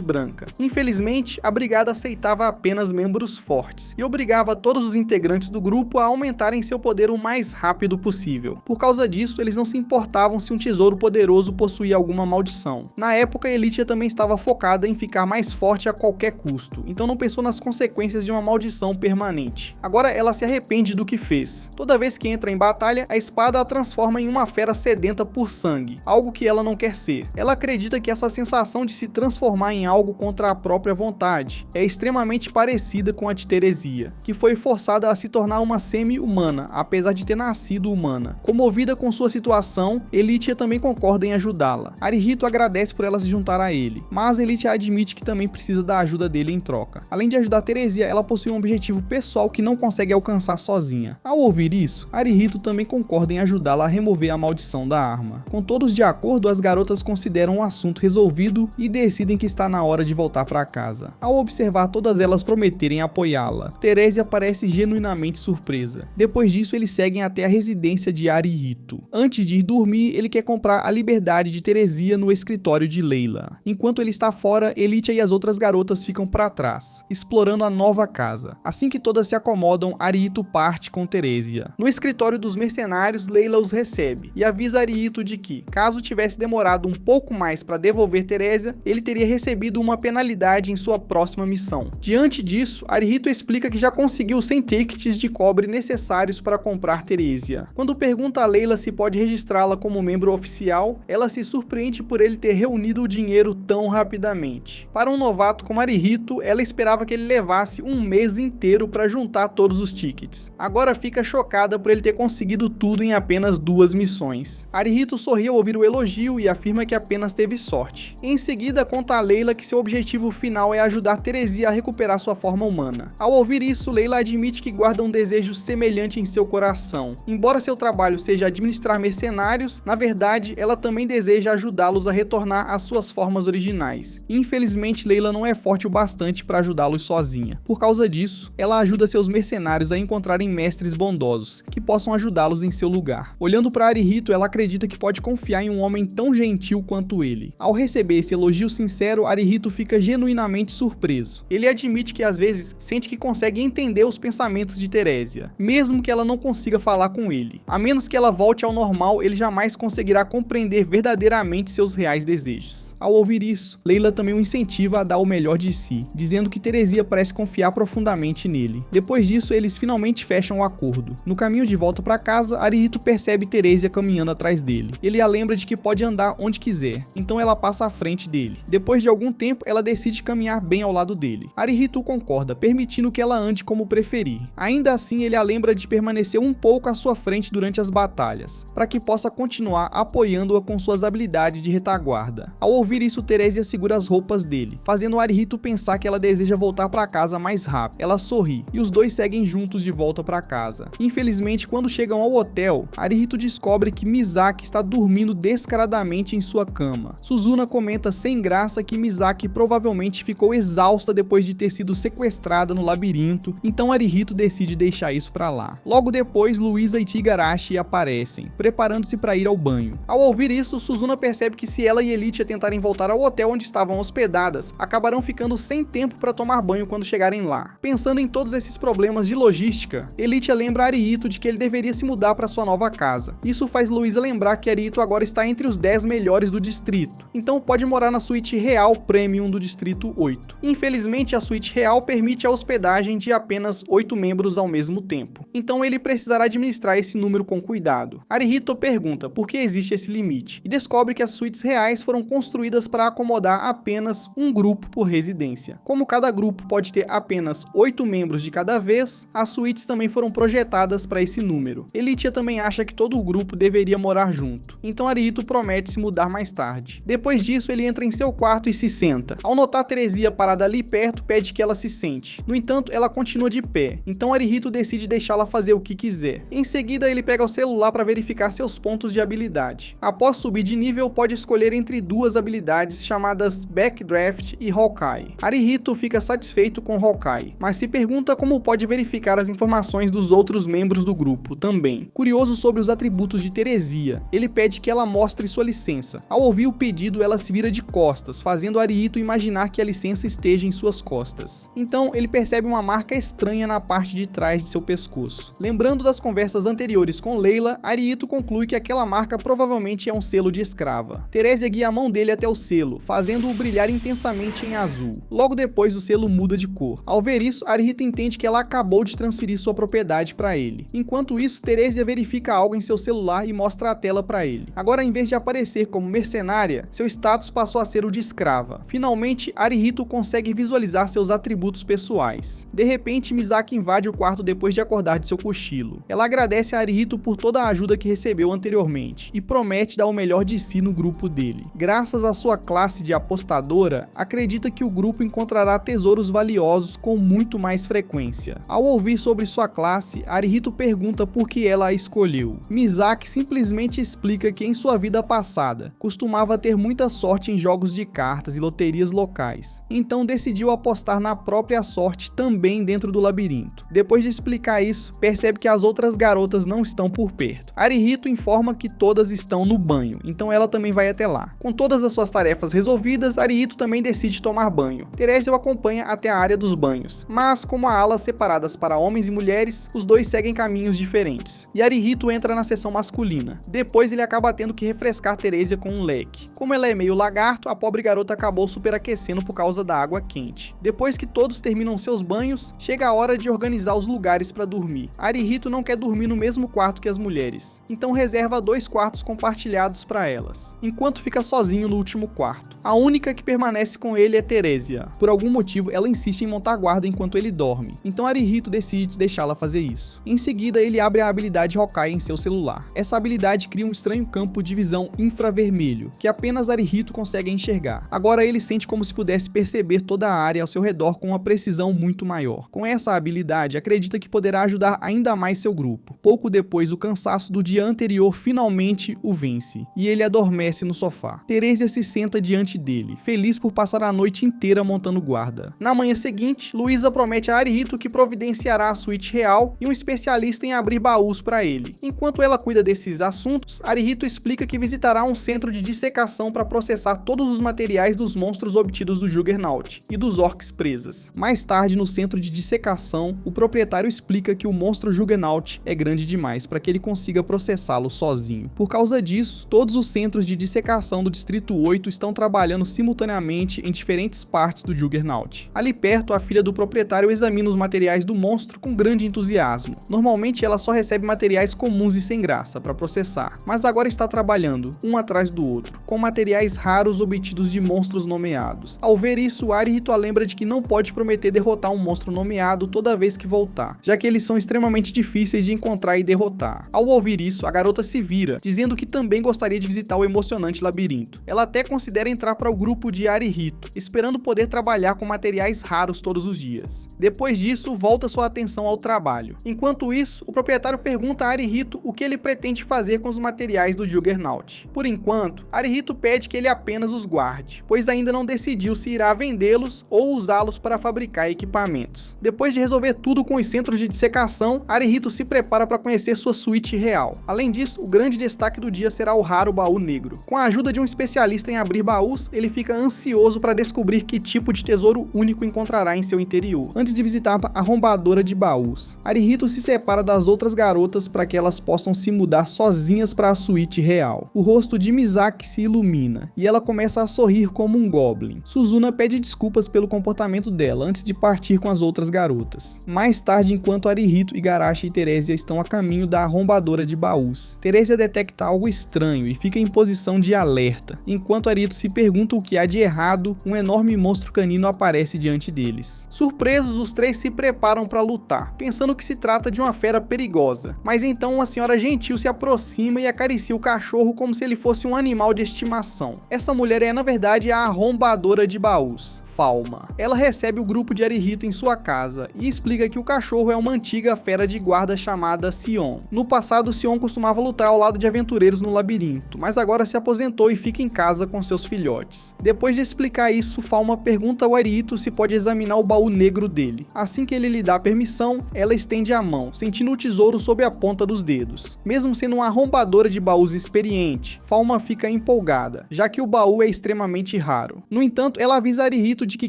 Branca. Infelizmente, a brigada aceitava apenas membros fortes, e obrigava todos os integrantes do grupo a aumentarem seu poder o mais rápido possível. Por causa disso, eles não se importavam se um tesouro poderoso possuía alguma maldição. Na época, Elitia também estava focada em ficar mais forte a qualquer custo, então não pensou nas consequências de uma maldição permanente. Agora ela se arrepende do que fez. Toda vez que entra em batalha, a espada a transforma em uma fera sedenta por sangue, algo que ela não quer ser. Ela acredita que essa sensação de se transformar em algo contra a própria vontade é extremamente parecida com a de Teresia, que foi forçada a se tornar uma semi-humana, apesar de ter nascido humana. Comovida com sua situação, Elitia também concorda em ajudá-la. Arihito agradece por ela se juntar a ele, mas Elitia admite que também precisa da ajuda dele em troca. Além de ajudar Teresia, ela possui um objetivo pessoal que não consegue alcançar sozinha. Ao ouvir isso, Arihito também concorda em ajudá-la a remover a maldição da arma. Com todos de acordo, as garotas consideram o assunto resolvido e decidem que está na hora de voltar para casa. Ao observar todas elas prometerem apoiá-la, Teresia parece genuinamente surpresa. Depois disso, eles seguem até a residência de Arihito. Antes de ir dormir, ele quer comprar a liberdade de Teresia no escritório de Layla. Enquanto ele está fora, Elitia e as outras garotas ficam para trás, explorando a nova casa. Assim que todas se acomodam, Arihito parte com Teresia. No escritório dos mercenários, Layla os recebe e avisa Arihito de que, caso tivesse demorado um pouco mais para devolver Teresia, ele teria recebido uma penalidade em sua próxima missão. Diante disso, Arihito explica que já conseguiu 100 tickets de cobre necessários para comprar Teresia. Quando pergunta a Layla se pode registrá-la como membro oficial, ela se surpreende por ele ter reunido o dinheiro tão rapidamente. Para um novato como Arihito, ela esperava que ele levasse um mês inteiro para juntar todos os tickets. Agora fica chocada por ele ter conseguido tudo em apenas 2 missões. Arihito sorri ao ouvir o elogio e afirma que apenas teve sorte. Em seguida, conta a Layla que seu objetivo final é ajudar Teresia a recuperar sua forma humana. Ao ouvir isso, Layla admite que guarda um desejo semelhante em seu coração. Embora seu trabalho seja administrar mercenários, na verdade, ela também deseja ajudá-los a retornar às suas formas originais. Infelizmente, Layla não é forte o bastante para ajudá-los sozinha. Por causa disso, ela ajuda seus mercenários a encontrarem mestres bondosos, que possam ajudá-los em seu lugar. Olhando para Arihito, ela acredita que pode confiar em um homem tão gentil quanto ele. Ao receber esse elogio sincero, Arihito fica genuinamente surpreso. Ele admite que às vezes sente que consegue entender os pensamentos de Teresia, mesmo que ela não consiga falar com ele. A menos que ela volte ao normal, ele jamais conseguirá compreender verdadeiramente seus reais desejos. Ao ouvir isso, Layla também o incentiva a dar o melhor de si, dizendo que Teresia parece confiar profundamente nele. Depois disso, eles finalmente fecham o acordo. No caminho de volta para casa, Arihito percebe Teresia caminhando atrás dele. Ele a lembra de que pode andar onde quiser, então ela passa à frente dele. Depois de algum tempo, ela decide caminhar bem ao lado dele. Arihito concorda, permitindo que ela ande como preferir. Ainda assim, ele a lembra de permanecer um pouco à sua frente durante as batalhas, para que possa continuar apoiando-a com suas habilidades de retaguarda. Ao ouvir isso, Teresia segura as roupas dele, fazendo Arihito pensar que ela deseja voltar para casa mais rápido. Ela sorri, e os dois seguem juntos de volta para casa. Infelizmente, quando chegam ao hotel, Arihito descobre que Misaki está dormindo descaradamente em sua cama. Suzuna comenta sem graça que Misaki provavelmente ficou exausta depois de ter sido sequestrada no labirinto, então Arihito decide deixar isso para lá. Logo depois, Luisa e Tigarashi aparecem, preparando-se para ir ao banho. Ao ouvir isso, Suzuna percebe que se ela e Elitia tentarem voltar ao hotel onde estavam hospedadas, acabarão ficando sem tempo para tomar banho quando chegarem lá. Pensando em todos esses problemas de logística, Elitia lembra Arihito de que ele deveria se mudar para sua nova casa. Isso faz Luisa lembrar que Arihito agora está entre os 10 melhores do distrito, então pode morar na suíte real Premium do distrito 8. Infelizmente, a suíte real permite a hospedagem de apenas 8 membros ao mesmo tempo, então ele precisará administrar esse número com cuidado. Arihito pergunta por que existe esse limite, e descobre que as suítes reais foram construídas construídas para acomodar apenas um grupo por residência. Como cada grupo pode ter apenas 8 membros de cada vez, as suítes também foram projetadas para esse número. Elitia também acha que todo o grupo deveria morar junto, então Arihito promete se mudar mais tarde. Depois disso, ele entra em seu quarto e se senta. Ao notar Teresia parada ali perto, pede que ela se sente. No entanto, ela continua de pé, então Arihito decide deixá-la fazer o que quiser. Em seguida, ele pega o celular para verificar seus pontos de habilidade. Após subir de nível, pode escolher entre duas habilidades chamadas Backdraft e Hawkeye. Arihito fica satisfeito com Hawkeye, mas se pergunta como pode verificar as informações dos outros membros do grupo também. Curioso sobre os atributos de Teresia, ele pede que ela mostre sua licença. Ao ouvir o pedido, ela se vira de costas, fazendo Arihito imaginar que a licença esteja em suas costas. Então, ele percebe uma marca estranha na parte de trás de seu pescoço. Lembrando das conversas anteriores com Layla, Arihito conclui que aquela marca provavelmente é um selo de escrava. Teresia guia a mão dele até o selo, fazendo-o brilhar intensamente em azul. Logo depois, o selo muda de cor. Ao ver isso, Arihito entende que ela acabou de transferir sua propriedade para ele. Enquanto isso, Teresia verifica algo em seu celular e mostra a tela para ele. Agora, em vez de aparecer como mercenária, seu status passou a ser o de escrava. Finalmente, Arihito consegue visualizar seus atributos pessoais. De repente, Misaki invade o quarto depois de acordar de seu cochilo. Ela agradece a Arihito por toda a ajuda que recebeu anteriormente e promete dar o melhor de si no grupo dele. Graças à sua classe de apostadora, acredita que o grupo encontrará tesouros valiosos com muito mais frequência. Ao ouvir sobre sua classe, Arihito pergunta por que ela a escolheu. Misaki simplesmente explica que em sua vida passada, costumava ter muita sorte em jogos de cartas e loterias locais, então decidiu apostar na própria sorte também dentro do labirinto. Depois de explicar isso, percebe que as outras garotas não estão por perto. Arihito informa que todas estão no banho, então ela também vai até lá. Com todas as suas tarefas resolvidas, Arihito também decide tomar banho. Teresia o acompanha até a área dos banhos, mas como há alas separadas para homens e mulheres, os dois seguem caminhos diferentes, e Arihito entra na seção masculina. Depois ele acaba tendo que refrescar Teresia com um leque. Como ela é meio lagarto, a pobre garota acabou superaquecendo por causa da água quente. Depois que todos terminam seus banhos, chega a hora de organizar os lugares para dormir. Arihito não quer dormir no mesmo quarto que as mulheres, então reserva 2 quartos compartilhados para elas, enquanto fica sozinho no último quarto. A única que permanece com ele é Teresia. Por algum motivo, ela insiste em montar guarda enquanto ele dorme, então Arihito decide deixá-la fazer isso. Em seguida, ele abre a habilidade Hawkeye em seu celular. Essa habilidade cria um estranho campo de visão infravermelho, que apenas Arihito consegue enxergar. Agora ele sente como se pudesse perceber toda a área ao seu redor com uma precisão muito maior. Com essa habilidade, acredita que poderá ajudar ainda mais seu grupo. Pouco depois, o cansaço do dia anterior finalmente o vence, e ele adormece no sofá. Teresia se senta diante dele, feliz por passar a noite inteira montando guarda. Na manhã seguinte, Luísa promete a Arihito que providenciará a suíte real e um especialista em abrir baús para ele. Enquanto ela cuida desses assuntos, Arihito explica que visitará um centro de dissecação para processar todos os materiais dos monstros obtidos do Juggernaut e dos orcs presas. Mais tarde, no centro de dissecação, o proprietário explica que o monstro Juggernaut é grande demais para que ele consiga processá-lo sozinho. Por causa disso, todos os centros de dissecação do Distrito 8 estão trabalhando simultaneamente em diferentes partes do Juggernaut. Ali perto, a filha do proprietário examina os materiais do monstro com grande entusiasmo. Normalmente, ela só recebe materiais comuns e sem graça para processar, mas agora está trabalhando, um atrás do outro, com materiais raros obtidos de monstros nomeados. Ao ver isso, Arihito a lembra de que não pode prometer derrotar um monstro nomeado toda vez que voltar, já que eles são extremamente difíceis de encontrar e derrotar. Ao ouvir isso, a garota se vira, dizendo que também gostaria de visitar o emocionante labirinto. Ela até considera entrar para o grupo de Arihito, esperando poder trabalhar com materiais raros todos os dias. Depois disso, volta sua atenção ao trabalho. Enquanto isso, o proprietário pergunta a Arihito o que ele pretende fazer com os materiais do Juggernaut. Por enquanto, Arihito pede que ele apenas os guarde, pois ainda não decidiu se irá vendê-los ou usá-los para fabricar equipamentos. Depois de resolver tudo com os centros de dissecação, Arihito se prepara para conhecer sua suíte real. Além disso, o grande destaque do dia será o raro baú negro. Com a ajuda de um especialista em abrir baús, ele fica ansioso para descobrir que tipo de tesouro único encontrará em seu interior. Antes de visitar a arrombadora de baús, Arihito se separa das outras garotas para que elas possam se mudar sozinhas para a suíte real. O rosto de Misaki se ilumina e ela começa a sorrir como um goblin. Suzuna pede desculpas pelo comportamento dela antes de partir com as outras garotas. Mais tarde, enquanto Arihito, Igarashi e Teresia estão a caminho da arrombadora de baús, Teresia detecta algo estranho e fica em posição de alerta. Enquanto enquanto Arihito se pergunta o que há de errado, um enorme monstro canino aparece diante deles. Surpresos, os três se preparam para lutar, pensando que se trata de uma fera perigosa, mas então uma senhora gentil se aproxima e acaricia o cachorro como se ele fosse um animal de estimação. Essa mulher é na verdade a arrombadora de baús, Falma. Ela recebe o grupo de Arihito em sua casa e explica que o cachorro é uma antiga fera de guarda chamada Sion. No passado, Sion costumava lutar ao lado de aventureiros no labirinto, mas agora se aposentou e fica em casa com seus filhotes. Depois de explicar isso, Falma pergunta ao Arihito se pode examinar o baú negro dele. Assim que ele lhe dá permissão, ela estende a mão, sentindo o tesouro sob a ponta dos dedos. Mesmo sendo uma arrombadora de baús experiente, Falma fica empolgada, já que o baú é extremamente raro. No entanto, ela avisa Arihito de que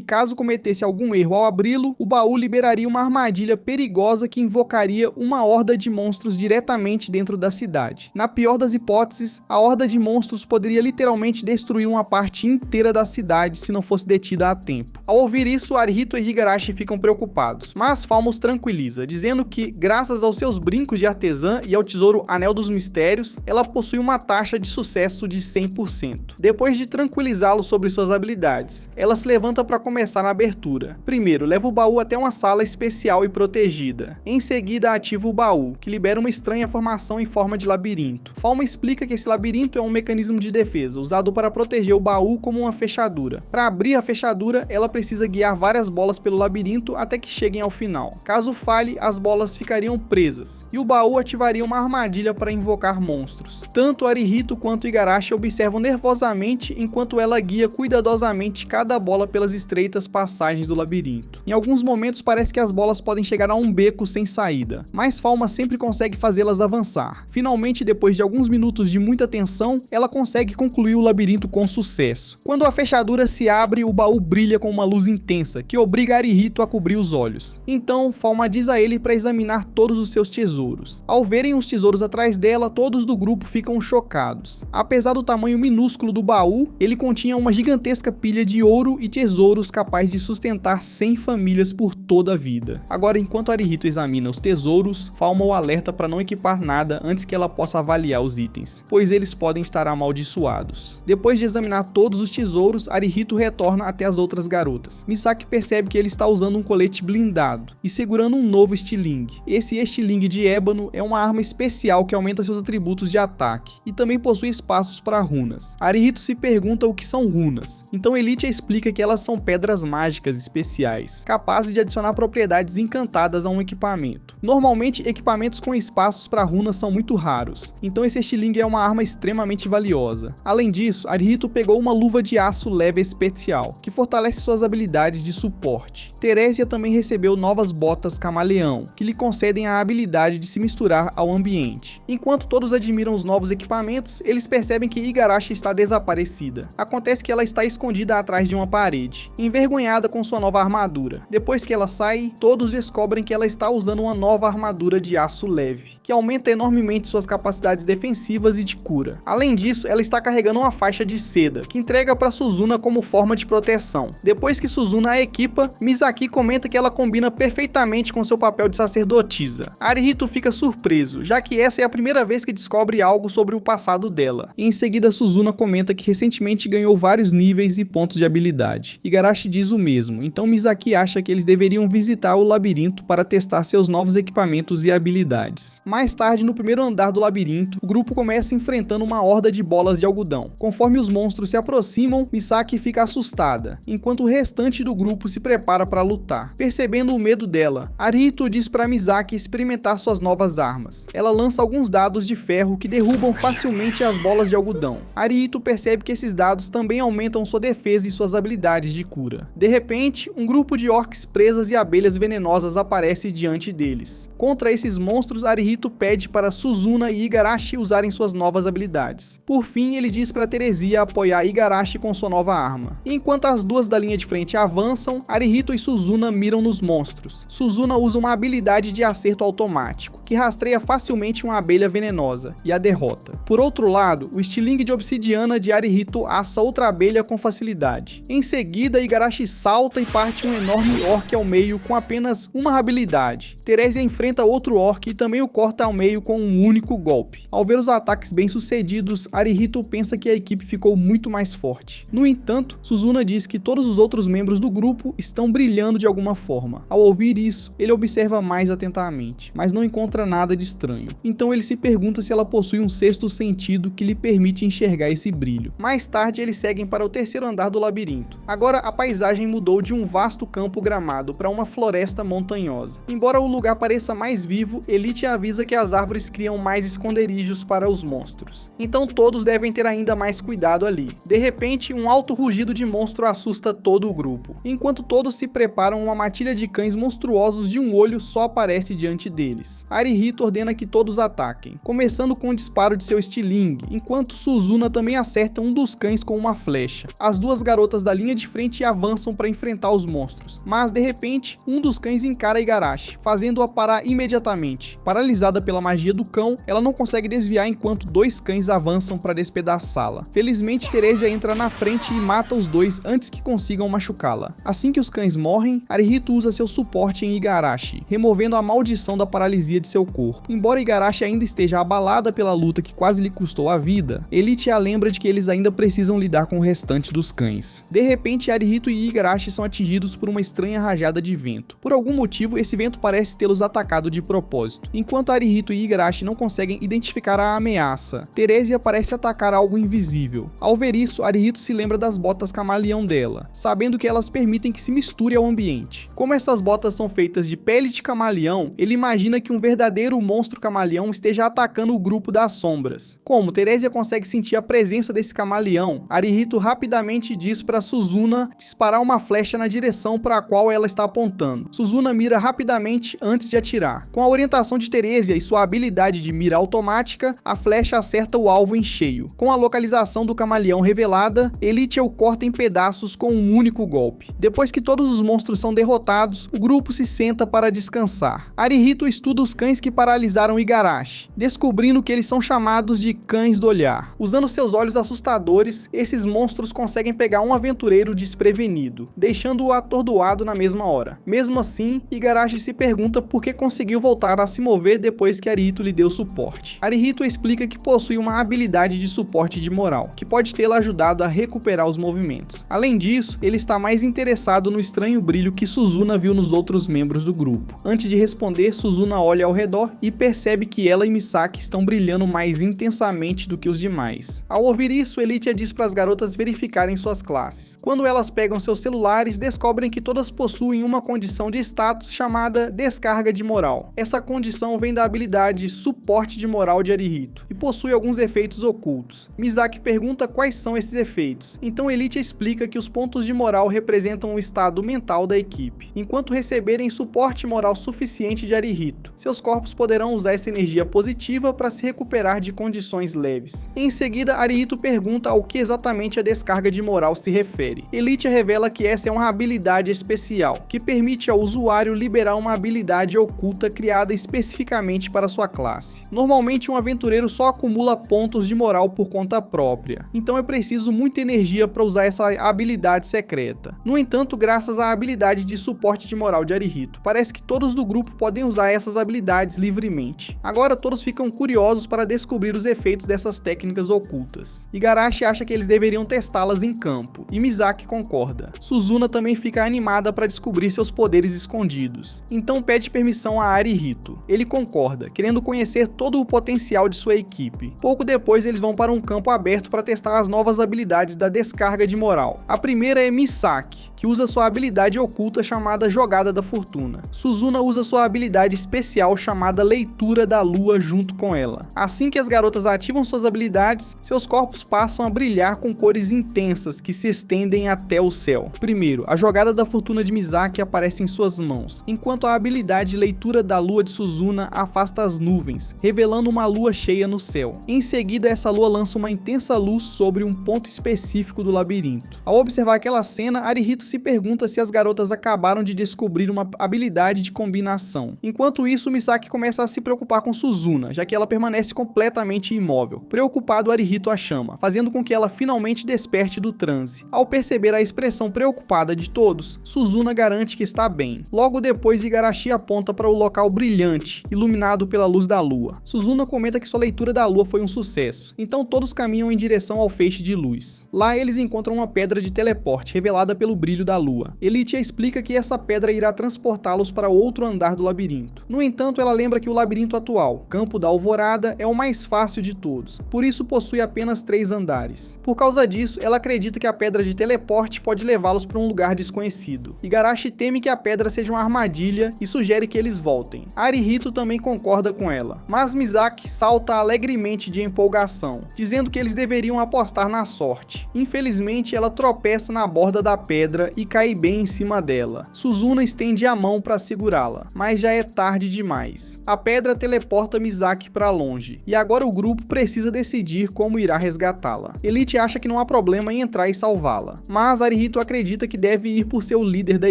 caso cometesse algum erro ao abri-lo, o baú liberaria uma armadilha perigosa que invocaria uma horda de monstros diretamente dentro da cidade. Na pior das hipóteses, a horda de monstros poderia literalmente destruir uma parte inteira da cidade se não fosse detida a tempo. Ao ouvir isso, Arihito e Higarashi ficam preocupados, mas Falma os tranquiliza, dizendo que, graças aos seus brincos de artesã e ao tesouro Anel dos Mistérios, ela possui uma taxa de sucesso de 100%. Depois de tranquilizá-lo sobre suas habilidades, ela se levanta para começar na abertura. Primeiro, leva o baú até uma sala especial e protegida. Em seguida, ativa o baú, que libera uma estranha formação em forma de labirinto. Falma explica que esse labirinto é um mecanismo de defesa, usado para proteger o baú como uma fechadura. Para abrir a fechadura, ela precisa guiar várias bolas pelo labirinto até que cheguem ao final. Caso falhe, as bolas ficariam presas, e o baú ativaria uma armadilha para invocar monstros. Tanto Arihito quanto Higarashi observam nervosamente enquanto ela guia cuidadosamente cada bola pelas estreitas passagens do labirinto. Em alguns momentos parece que as bolas podem chegar a um beco sem saída, mas Falma sempre consegue fazê-las avançar. Finalmente, depois de alguns minutos de muita tensão, ela consegue concluir o labirinto com sucesso. Quando a fechadura se abre, o baú brilha com uma luz intensa, que obriga Arihito a cobrir os olhos. Então, Falma diz a ele para examinar todos os seus tesouros. Ao verem os tesouros atrás dela, todos do grupo ficam chocados. Apesar do tamanho minúsculo do baú, ele continha uma gigantesca pilha de ouro e tesouros capaz de sustentar 100 famílias por toda a vida. Agora, enquanto Arihito examina os tesouros, Falma o alerta para não equipar nada antes que ela possa avaliar os itens, pois eles podem estar amaldiçoados. Depois de examinar todos os tesouros, Arihito retorna até as outras garotas. Misaki percebe que ele está usando um colete blindado e segurando um novo estilingue. Esse estilingue de ébano é uma arma especial que aumenta seus atributos de ataque e também possui espaços para runas. Arihito se pergunta o que são runas, então Elytia explica que elas são pedras mágicas especiais, capazes de adicionar propriedades encantadas a um equipamento. Normalmente, equipamentos com espaços para runas são muito raros, então esse estilingue é uma arma extremamente valiosa. Além disso, Arihito pegou uma luva de aço leve especial, que fortalece suas habilidades de suporte. Teresia também recebeu novas botas camaleão, que lhe concedem a habilidade de se misturar ao ambiente. Enquanto todos admiram os novos equipamentos, eles percebem que Higarashi está desaparecida. Acontece que ela está escondida atrás de uma parede, envergonhada com sua nova armadura. Depois que ela sai, todos descobrem que ela está usando uma nova armadura de aço leve, que aumenta enormemente suas capacidades defensivas e de cura. Além disso, ela está carregando uma faixa de seda, que entrega para Suzuna como forma de proteção. Depois que Suzuna a equipa, Misaki comenta que ela combina perfeitamente com seu papel de sacerdotisa. Arihito fica surpreso, já que essa é a primeira vez que descobre algo sobre o passado dela. Em seguida, Suzuna comenta que recentemente ganhou vários níveis e pontos de habilidade. Higarashi diz o mesmo, então Misaki acha que eles deveriam visitar o labirinto para testar seus novos equipamentos e habilidades. Mais tarde, no primeiro andar do labirinto, o grupo começa enfrentando uma horda de bolas de algodão. Conforme os monstros se aproximam, Misaki fica assustada, enquanto o restante do grupo se prepara para lutar. Percebendo o medo dela, Arihito diz para Misaki experimentar suas novas armas. Ela lança alguns dados de ferro que derrubam facilmente as bolas de algodão. Arihito percebe que esses dados também aumentam sua defesa e suas habilidades de cura. De repente, um grupo de orcs presas e abelhas venenosas aparece diante deles. Contra esses monstros, Arihito pede para Suzuna e Higarashi usarem suas novas habilidades. Por fim, ele diz para Teresia apoiar Higarashi com sua nova arma. Enquanto as duas da linha de frente avançam, Arihito e Suzuna miram nos monstros. Suzuna usa uma habilidade de acerto automático, que rastreia facilmente uma abelha venenosa, e a derrota. Por outro lado, o estilingue de obsidiana de Arihito assa outra abelha com facilidade. Em seguida, seguida, Igarashi salta e parte um enorme orc ao meio com apenas uma habilidade. Teresia enfrenta outro orc e também o corta ao meio com um único golpe. Ao ver os ataques bem sucedidos, Arihito pensa que a equipe ficou muito mais forte. No entanto, Suzuna diz que todos os outros membros do grupo estão brilhando de alguma forma. Ao ouvir isso, ele observa mais atentamente, mas não encontra nada de estranho. Então ele se pergunta se ela possui um sexto sentido que lhe permite enxergar esse brilho. Mais tarde, eles seguem para o terceiro andar do labirinto. Agora a paisagem mudou de um vasto campo gramado para uma floresta montanhosa. Embora o lugar pareça mais vivo, Elite avisa que as árvores criam mais esconderijos para os monstros. Então todos devem ter ainda mais cuidado ali. De repente, um alto rugido de monstro assusta todo o grupo. Enquanto todos se preparam, uma matilha de cães monstruosos de um olho só aparece diante deles. Arihito ordena que todos ataquem, começando com um disparo de seu estilingue, enquanto Suzuna também acerta um dos cães com uma flecha. As duas garotas da linha de frente avançam para enfrentar os monstros, mas de repente, um dos cães encara Igarashi, fazendo-a parar imediatamente. Paralisada pela magia do cão, ela não consegue desviar enquanto dois cães avançam para despedaçá-la. Felizmente, Teresia entra na frente e mata os dois antes que consigam machucá-la. Assim que os cães morrem, Arihito usa seu suporte em Igarashi, removendo a maldição da paralisia de seu corpo. Embora Igarashi ainda esteja abalada pela luta que quase lhe custou a vida, Elite a lembra de que eles ainda precisam lidar com o restante dos cães. De repente, Arihito e Igarashi são atingidos por uma estranha rajada de vento. Por algum motivo, esse vento parece tê-los atacado de propósito. Enquanto Arihito e Igarashi não conseguem identificar a ameaça, Teresia parece atacar algo invisível. Ao ver isso, Arihito se lembra das botas camaleão dela, sabendo que elas permitem que se misture ao ambiente. Como essas botas são feitas de pele de camaleão, ele imagina que um verdadeiro monstro camaleão esteja atacando o grupo das sombras. Como Teresia consegue sentir a presença desse camaleão, Arihito rapidamente diz para Suzuna disparar uma flecha na direção para a qual ela está apontando. Suzuna mira rapidamente antes de atirar. Com a orientação de Teresia e sua habilidade de mira automática, a flecha acerta o alvo em cheio. Com a localização do camaleão revelada, Elite o corta em pedaços com um único golpe. Depois que todos os monstros são derrotados, o grupo se senta para descansar. Arihito estuda os cães que paralisaram Igarashi, descobrindo que eles são chamados de cães do olhar. Usando seus olhos assustadores, esses monstros conseguem pegar um aventureiro desprevenido, deixando-o atordoado na mesma hora. Mesmo assim, Igarashi se pergunta por que conseguiu voltar a se mover depois que Arihito lhe deu suporte. Arihito explica que possui uma habilidade de suporte de moral, que pode tê-la ajudado a recuperar os movimentos. Além disso, ele está mais interessado no estranho brilho que Suzuna viu nos outros membros do grupo. Antes de responder, Suzuna olha ao redor e percebe que ela e Misaki estão brilhando mais intensamente do que os demais. Ao ouvir isso, Elite diz para as garotas verificarem suas classes. Quando elas pegam seus celulares, descobrem que todas possuem uma condição de status chamada descarga de moral. Essa condição vem da habilidade suporte de moral de Arihito e possui alguns efeitos ocultos. Misaki pergunta quais são esses efeitos, então Elite explica que os pontos de moral representam o estado mental da equipe. Enquanto receberem suporte moral suficiente de Arihito, seus corpos poderão usar essa energia positiva para se recuperar de condições leves. Em seguida, Arihito pergunta ao que exatamente a descarga de moral se refere. Elite revela que essa é uma habilidade especial, que permite ao usuário liberar uma habilidade oculta criada especificamente para sua classe. Normalmente, um aventureiro só acumula pontos de moral por conta própria, então é preciso muita energia para usar essa habilidade secreta. No entanto, graças à habilidade de suporte de moral de Arihito, parece que todos do grupo podem usar essas habilidades livremente. Agora todos ficam curiosos para descobrir os efeitos dessas técnicas ocultas. Igarashi acha que eles deveriam testá-las em campo, e Misaki concorda. Suzuna também fica animada para descobrir seus poderes escondidos, então pede permissão a Arihito. Ele concorda, querendo conhecer todo o potencial de sua equipe. Pouco depois eles vão para um campo aberto para testar as novas habilidades da descarga de moral. A primeira é Misaki, que usa sua habilidade oculta chamada Jogada da Fortuna. Suzuna usa sua habilidade especial chamada Leitura da Lua junto com ela. Assim que as garotas ativam suas habilidades, seus corpos passam a brilhar com cores intensas que se estendem até o céu. Primeiro, a Jogada da Fortuna de Misaki aparece em suas mãos, enquanto a habilidade Leitura da Lua de Suzuna afasta as nuvens, revelando uma lua cheia no céu. Em seguida, essa lua lança uma intensa luz sobre um ponto específico do labirinto. Ao observar aquela cena, Arihito se pergunta se as garotas acabaram de descobrir uma habilidade de combinação. Enquanto isso, Misaki começa a se preocupar com Suzuna, já que ela permanece completamente imóvel. Preocupado, Arihito a chama, fazendo com que ela finalmente desperte do transe. Ao perceber a expressão preocupada de todos, Suzuna garante que está bem. Logo depois, Igarashi aponta para o local brilhante, iluminado pela luz da lua. Suzuna comenta que sua leitura da lua foi um sucesso, então todos caminham em direção ao feixe de luz. Lá eles encontram uma pedra de teleporte, revelada pelo brilho da lua. Elitia explica que essa pedra irá transportá-los para outro andar do labirinto. No entanto, ela lembra que o labirinto atual, Campo da Alvorada, é o mais fácil de todos, por isso possui apenas 3 andares. Por causa disso, ela acredita que a pedra de teleporte pode levá-los para um lugar desconhecido. Igarashi teme que a pedra seja uma armadilha e sugere que eles voltem. Arihito também concorda com ela, mas Misaki salta alegremente de empolgação, dizendo que eles deveriam apostar na sorte. Infelizmente, ela tropeça na borda da pedra e cai bem em cima dela. Suzuna estende a mão para segurá-la, mas já é tarde demais. A pedra teleporta Misaki para longe, e agora o grupo precisa decidir como irá resgatá-la. Elite acha que não há problema em entrar e salvá-la, mas Arihito acredita que deve ir por ser o líder da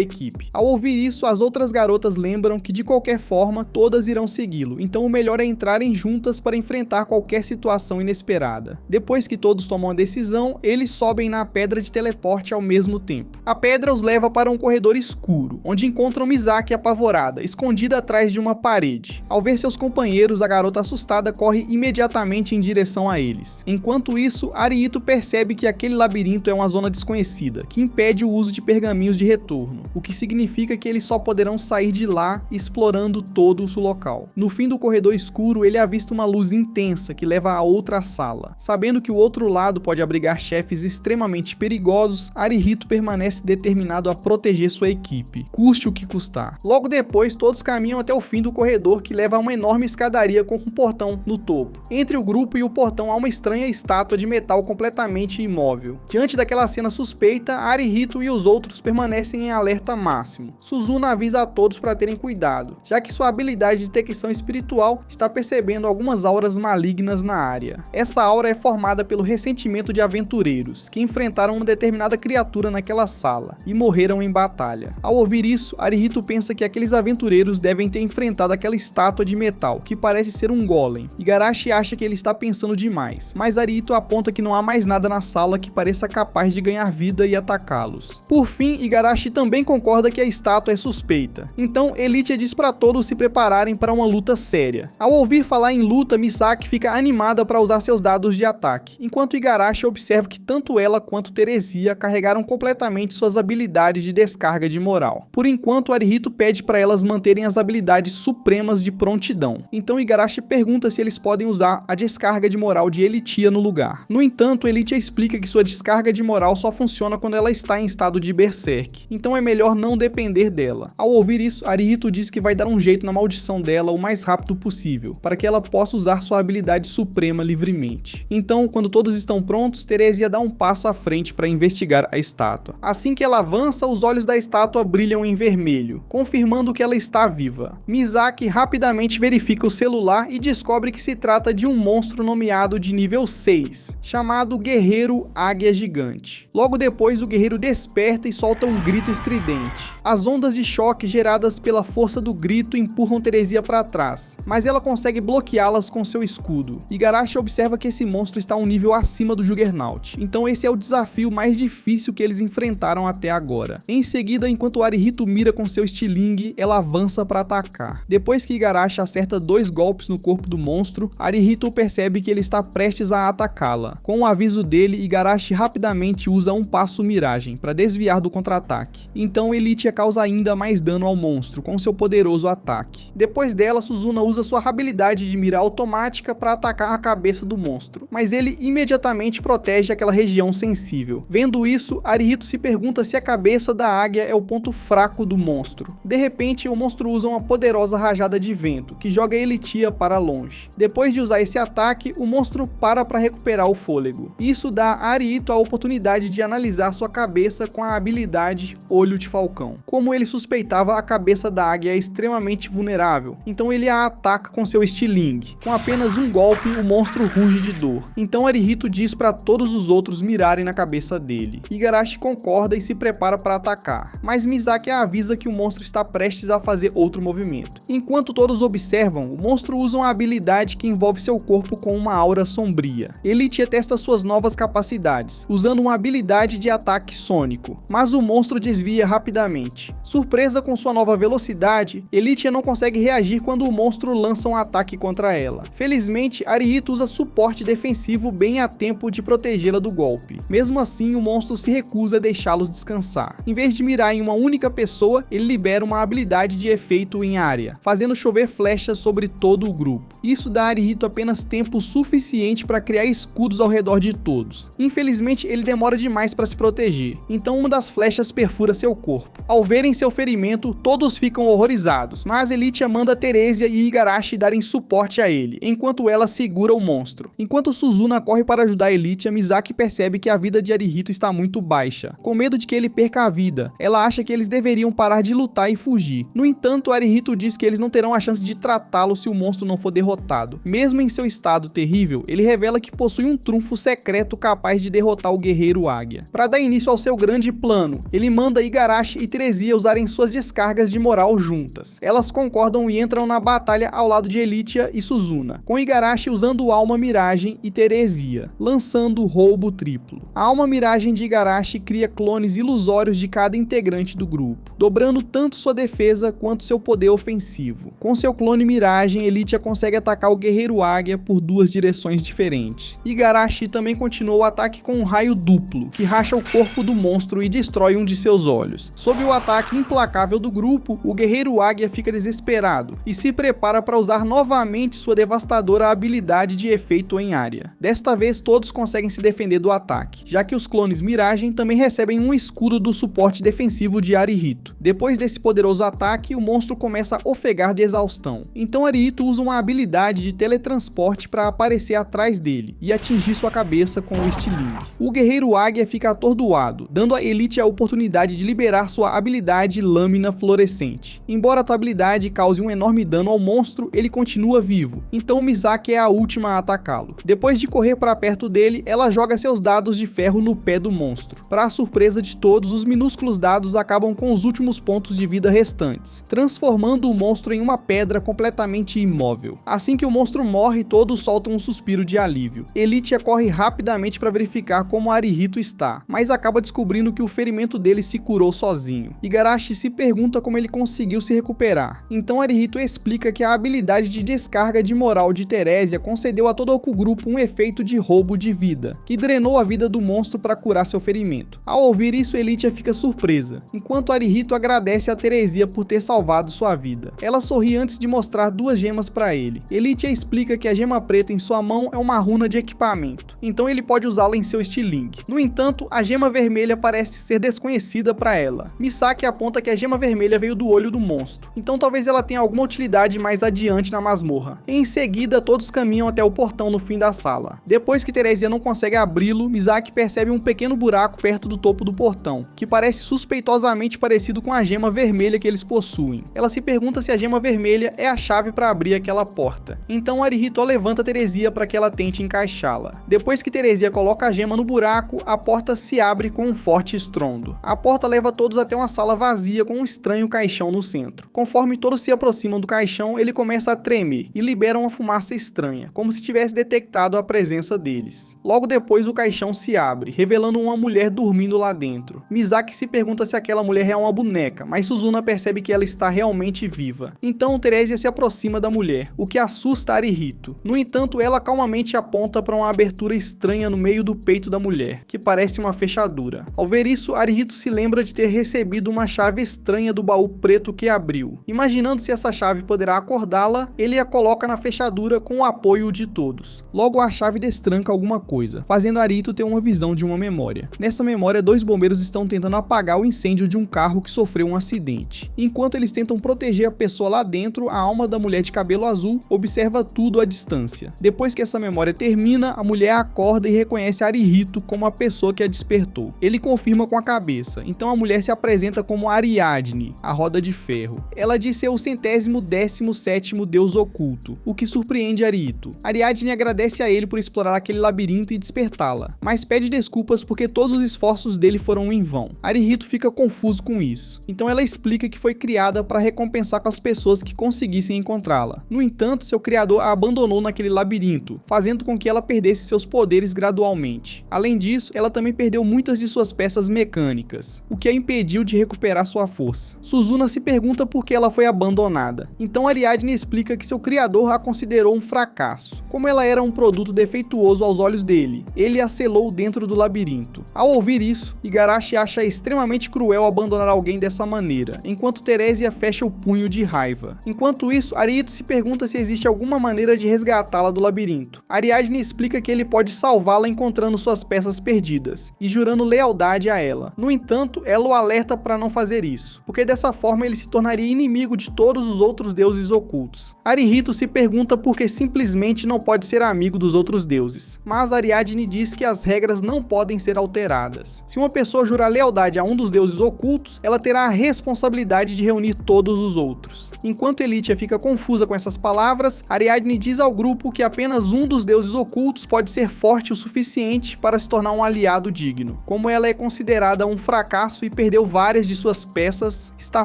equipe. Ao ouvir isso, as outras garotas lembram que de qualquer forma todas irão segui-lo, então o melhor é entrarem juntas para enfrentar qualquer situação inesperada. Depois que todos tomam a decisão, eles sobem na pedra de teleporte ao mesmo tempo. A pedra os leva para um corredor escuro, onde encontram Misaki apavorada, escondida atrás de uma parede. Ao ver seus companheiros, a garota assustada corre imediatamente em direção a eles. Enquanto isso, Arihito percebe que aquele labirinto é uma zona desconhecida, que impede o uso de pergaminhos de retorno, o que significa que eles só poderão sair de lá explorando todo o local. No fim do corredor escuro, ele avista uma luz intensa que leva a outra sala. Sabendo que o outro lado pode abrigar chefes extremamente perigosos, Arihito permanece determinado a proteger sua equipe, custe o que custar. Logo depois, todos caminham até o fim do corredor que leva a uma enorme escadaria com um portão no topo. Entre o grupo e o portão há uma estranha estátua de metal completamente imóvel. Diante daquela cena suspeita, Arihito e os outros permanecem em alerta máximo. Suzuna avisa a todos para terem cuidado, já que sua habilidade de detecção espiritual está percebendo algumas auras malignas na área. Essa aura é formada pelo ressentimento de aventureiros, que enfrentaram uma determinada criatura naquela sala e morreram em batalha. Ao ouvir isso, Arihito pensa que aqueles aventureiros devem ter enfrentado aquela estátua de metal, que parece ser um golem. Igarashi acha que ele está pensando demais, mas Arihito aponta que não há mais nada na sala que pareça capaz de ganhar vida e atacá-los. Por fim, Igarashi também concorda que a estátua é suspeita, então Elitia diz para todos se prepararem para uma luta séria. Ao ouvir falar em luta, Misaki fica animada para usar seus dados de ataque, enquanto Igarashi observa que tanto ela quanto Teresia carregaram completamente suas habilidades de descarga de moral. Por enquanto, Arihito pede para elas manterem as habilidades supremas de prontidão, então Igarashi pergunta se eles podem usar a descarga de moral de Elitia no lugar. No entanto, Elitia explica que sua descarga de moral só funciona quando ela está em estado de berserk, então é melhor não depender dela. Ao ouvir isso, Arihito diz que vai dar um jeito na maldição dela o mais rápido possível, para que ela possa usar sua habilidade suprema livremente. Então, quando todos estão prontos, Teresia dá um passo à frente para investigar a estátua. Assim que ela avança, os olhos da estátua brilham em vermelho, confirmando que ela está viva. Misaki rapidamente verifica o celular e descobre que se trata de um monstro nomeado de nível 6, chamado Guerreiro Águia Gigante. Logo depois, o guerreiro desperta e solta um grito estridente. As ondas de choque geradas pela força do grito empurram Teresia para trás, mas ela consegue bloqueá-las com seu escudo. Igarashi observa que esse monstro está um nível acima do Juggernaut, então esse é o desafio mais difícil que eles enfrentaram até agora. Em seguida, enquanto Arihito mira com seu estilingue, ela avança para atacar. Depois que Igarashi acerta 2 golpes no corpo do monstro, Arihito percebe que ele está prestes a atacá-la. Com o aviso dele, Igarashi rapidamente usa um passo miragem para desviar do contra-ataque. Então Elitia causa ainda mais dano ao monstro com seu poderoso ataque. Depois dela, Suzuna usa sua habilidade de mira automática para atacar a cabeça do monstro, mas ele imediatamente protege aquela região sensível. Vendo isso, Arihito se pergunta se a cabeça da águia é o ponto fraco do monstro. De repente, o monstro usa uma poderosa rajada de vento, que joga Elitia para longe. Depois de usar esse ataque, o monstro para recuperar o fôlego. Isso dá a Arihito a oportunidade de analisar sua cabeça com a habilidade Olho de Falcão. Como ele suspeitava, a cabeça da águia é extremamente vulnerável, então ele a ataca com seu estilingue. Com apenas um golpe, o monstro ruge de dor. Então Arihito diz para todos os outros mirarem na cabeça dele. Igarashi concorda e se prepara para atacar, mas Misaki avisa que o monstro está prestes a fazer outro movimento. Enquanto todos observam, o monstro usa uma habilidade que envolve seu corpo com uma aura sombria. Elitia testa suas novas capacidades, usando uma habilidade de ataque sônico, mas o monstro desvia rapidamente. Surpresa com sua nova velocidade, Elitia não consegue reagir quando o monstro lança um ataque contra ela. Felizmente, Arihito usa suporte defensivo bem a tempo de protegê-la do golpe. Mesmo assim, o monstro se recusa a deixá-los descansar. Em vez de mirar em uma única pessoa, ele libera uma habilidade de efeito em área, fazendo chover flechas sobre todo o grupo. Isso dá a Arihito apenas tempo suficiente para criar escudos ao redor de todos. Infelizmente, ele demora demais para se proteger, então uma das flechas perfura seu corpo. Ao verem seu ferimento, todos ficam horrorizados, mas Elitia manda Teresia e Igarashi darem suporte a ele, enquanto ela segura o monstro. Enquanto Suzuna corre para ajudar Elitia, Misaki percebe que a vida de Arihito está muito baixa. Com medo de que ele perca a vida, ela acha que eles deveriam parar de lutar e fugir. No entanto, Arihito diz que eles não terão a chance de tratá-lo se o monstro não for derrotado. Mesmo em seu estado terrível, ele revela que possui um trunfo secreto capaz de derrotar o guerreiro águia. Para dar início ao seu grande plano, ele manda Igarashi e Teresia usarem suas descargas de moral juntas. Elas concordam e entram na batalha ao lado de Elitia e Suzuna, com Igarashi usando Alma Miragem e Teresia, lançando roubo triplo. A Alma Miragem de Igarashi cria clones ilusórios de cada integrante do grupo, dobrando tanto sua defesa quanto seu poder ofensivo. Com seu clone Miragem, Elitia consegue atacar o guerreiro águia por duas direções diferentes. Igarashi também continuou o ataque com um raio duplo, que racha o corpo do monstro e destrói um de seus olhos. Sob o ataque implacável do grupo, o guerreiro águia fica desesperado e se prepara para usar novamente sua devastadora habilidade de efeito em área. Desta vez todos conseguem se defender do ataque, já que os clones Miragem também recebem um escudo do suporte defensivo de Arihito. Depois desse poderoso ataque, o monstro começa a ofegar de exaustão. Então Arihito usa uma habilidade de teletransporte para aparecer atrás dele e atingir sua cabeça com o estilingue. O guerreiro águia fica atordoado, dando a Elitia a oportunidade de liberar sua habilidade Lâmina Fluorescente. Embora a habilidade cause um enorme dano ao monstro, ele continua vivo, então Misaki é a última a atacá-lo. Depois de correr para perto dele, ela joga seus dados de ferro no pé do monstro. Para a surpresa de todos, os minúsculos dados acabam com os últimos pontos de vida restantes, transformando o monstro em uma pedra completamente imóvel. Assim que o monstro morre, todos soltam um suspiro de alívio. Elitia corre rapidamente para verificar como Arihito está, mas acaba descobrindo que o ferimento dele se curou sozinho. Igarashi se pergunta como ele conseguiu se recuperar. Então Arihito explica que a habilidade de descarga de moral de Teresia concedeu a todo o grupo um efeito de roubo de vida, que drenou a vida do monstro para curar seu ferimento. Ao ouvir isso, Elitia fica surpresa, enquanto Arihito agradece a Teresia por ter salvado sua vida. Ela sorri antes de mostrar duas gemas para ele. Elitia explica que a gema preta em sua mão é uma runa de equipamento, então ele pode usá-la em seu estilingue. No entanto, a gema vermelha parece ser desconhecida para ela. Misaki aponta que a gema vermelha veio do olho do monstro, então talvez ela tenha alguma utilidade mais adiante na masmorra. Em seguida, todos caminham até o portão no fim da sala. Depois que Teresia não consegue abri-lo, Misaki percebe um pequeno buraco perto do topo do portão, que parece suspeitosamente parecido com a gema vermelha que eles possuem. Ela se pergunta se a gema vermelha é a chave para abrir aquela porta. Então Arihito levanta Teresia para que ela tente encaixá-la. Depois que Teresia coloca a gema no buraco, a porta se abre com um forte estrondo. A porta leva todos até uma sala vazia com um estranho caixão no centro. Conforme todos se aproximam do caixão, ele começa a tremer e libera uma fumaça estranha, como se tivesse detectado a presença deles. Logo depois, o caixão se abre, revelando uma mulher dormindo lá dentro. Misaki se pergunta se aquela mulher é uma boneca, mas Suzuna percebe que ela está realmente viva. Então Teresia se aproxima da mulher, o que assusta Arihito. No entanto, ela calmamente aponta para uma abertura estranha no meio do peito da mulher, que parece uma fechadura. Ao ver isso, Arihito se lembra de ter recebido uma chave estranha do baú preto que abriu. Imaginando se essa chave poderá acordá-la, ele a coloca na fechadura com o apoio de todos. Logo, a chave destranca alguma coisa, fazendo Arihito ter uma visão de uma memória. Nessa memória, dois bombeiros estão tentando apagar o incêndio de um carro que sofreu um acidente. Enquanto eles tentam proteger a pessoa lá dentro, a alma da mulher de cabelo azul observa tudo à distância. Depois que essa memória termina, a mulher acorda e reconhece Arihito como a pessoa que a despertou. Ele confirma com a cabeça, então a mulher se apresenta como Ariadne, a Roda de Ferro. Ela diz ser o 117º deus oculto, o que surpreende Arihito. Ariadne agradece a ele por explorar aquele labirinto e despertá-la, mas pede desculpas porque todos os esforços dele foram foram em vão. Arihito fica confuso com isso, então ela explica que foi criada para recompensar com as pessoas que conseguissem encontrá-la. No entanto, seu criador a abandonou naquele labirinto, fazendo com que ela perdesse seus poderes gradualmente. Além disso, ela também perdeu muitas de suas peças mecânicas, o que a impediu de recuperar sua força. Suzuna se pergunta por que ela foi abandonada. Então Ariadne explica que seu criador a considerou um fracasso. Como ela era um produto defeituoso aos olhos dele, ele a selou dentro do labirinto. Ao ouvir isso, Igarashi acha extremamente cruel abandonar alguém dessa maneira, enquanto Teresia fecha o punho de raiva. Enquanto isso, Arihito se pergunta se existe alguma maneira de resgatá-la do labirinto. Ariadne explica que ele pode salvá-la encontrando suas peças perdidas, e jurando lealdade a ela. No entanto, ela o alerta para não fazer isso, porque dessa forma ele se tornaria inimigo de todos os outros deuses ocultos. Arihito se pergunta por que simplesmente não pode ser amigo dos outros deuses, mas Ariadne diz que as regras não podem ser alteradas. Se uma pessoa jurar lealdade a um dos deuses ocultos, ela terá a responsabilidade de reunir todos os outros. Enquanto Elitia fica confusa com essas palavras, Ariadne diz ao grupo que apenas um dos deuses ocultos pode ser forte o suficiente para se tornar um aliado digno. Como ela é considerada um fracasso e perdeu várias de suas peças, está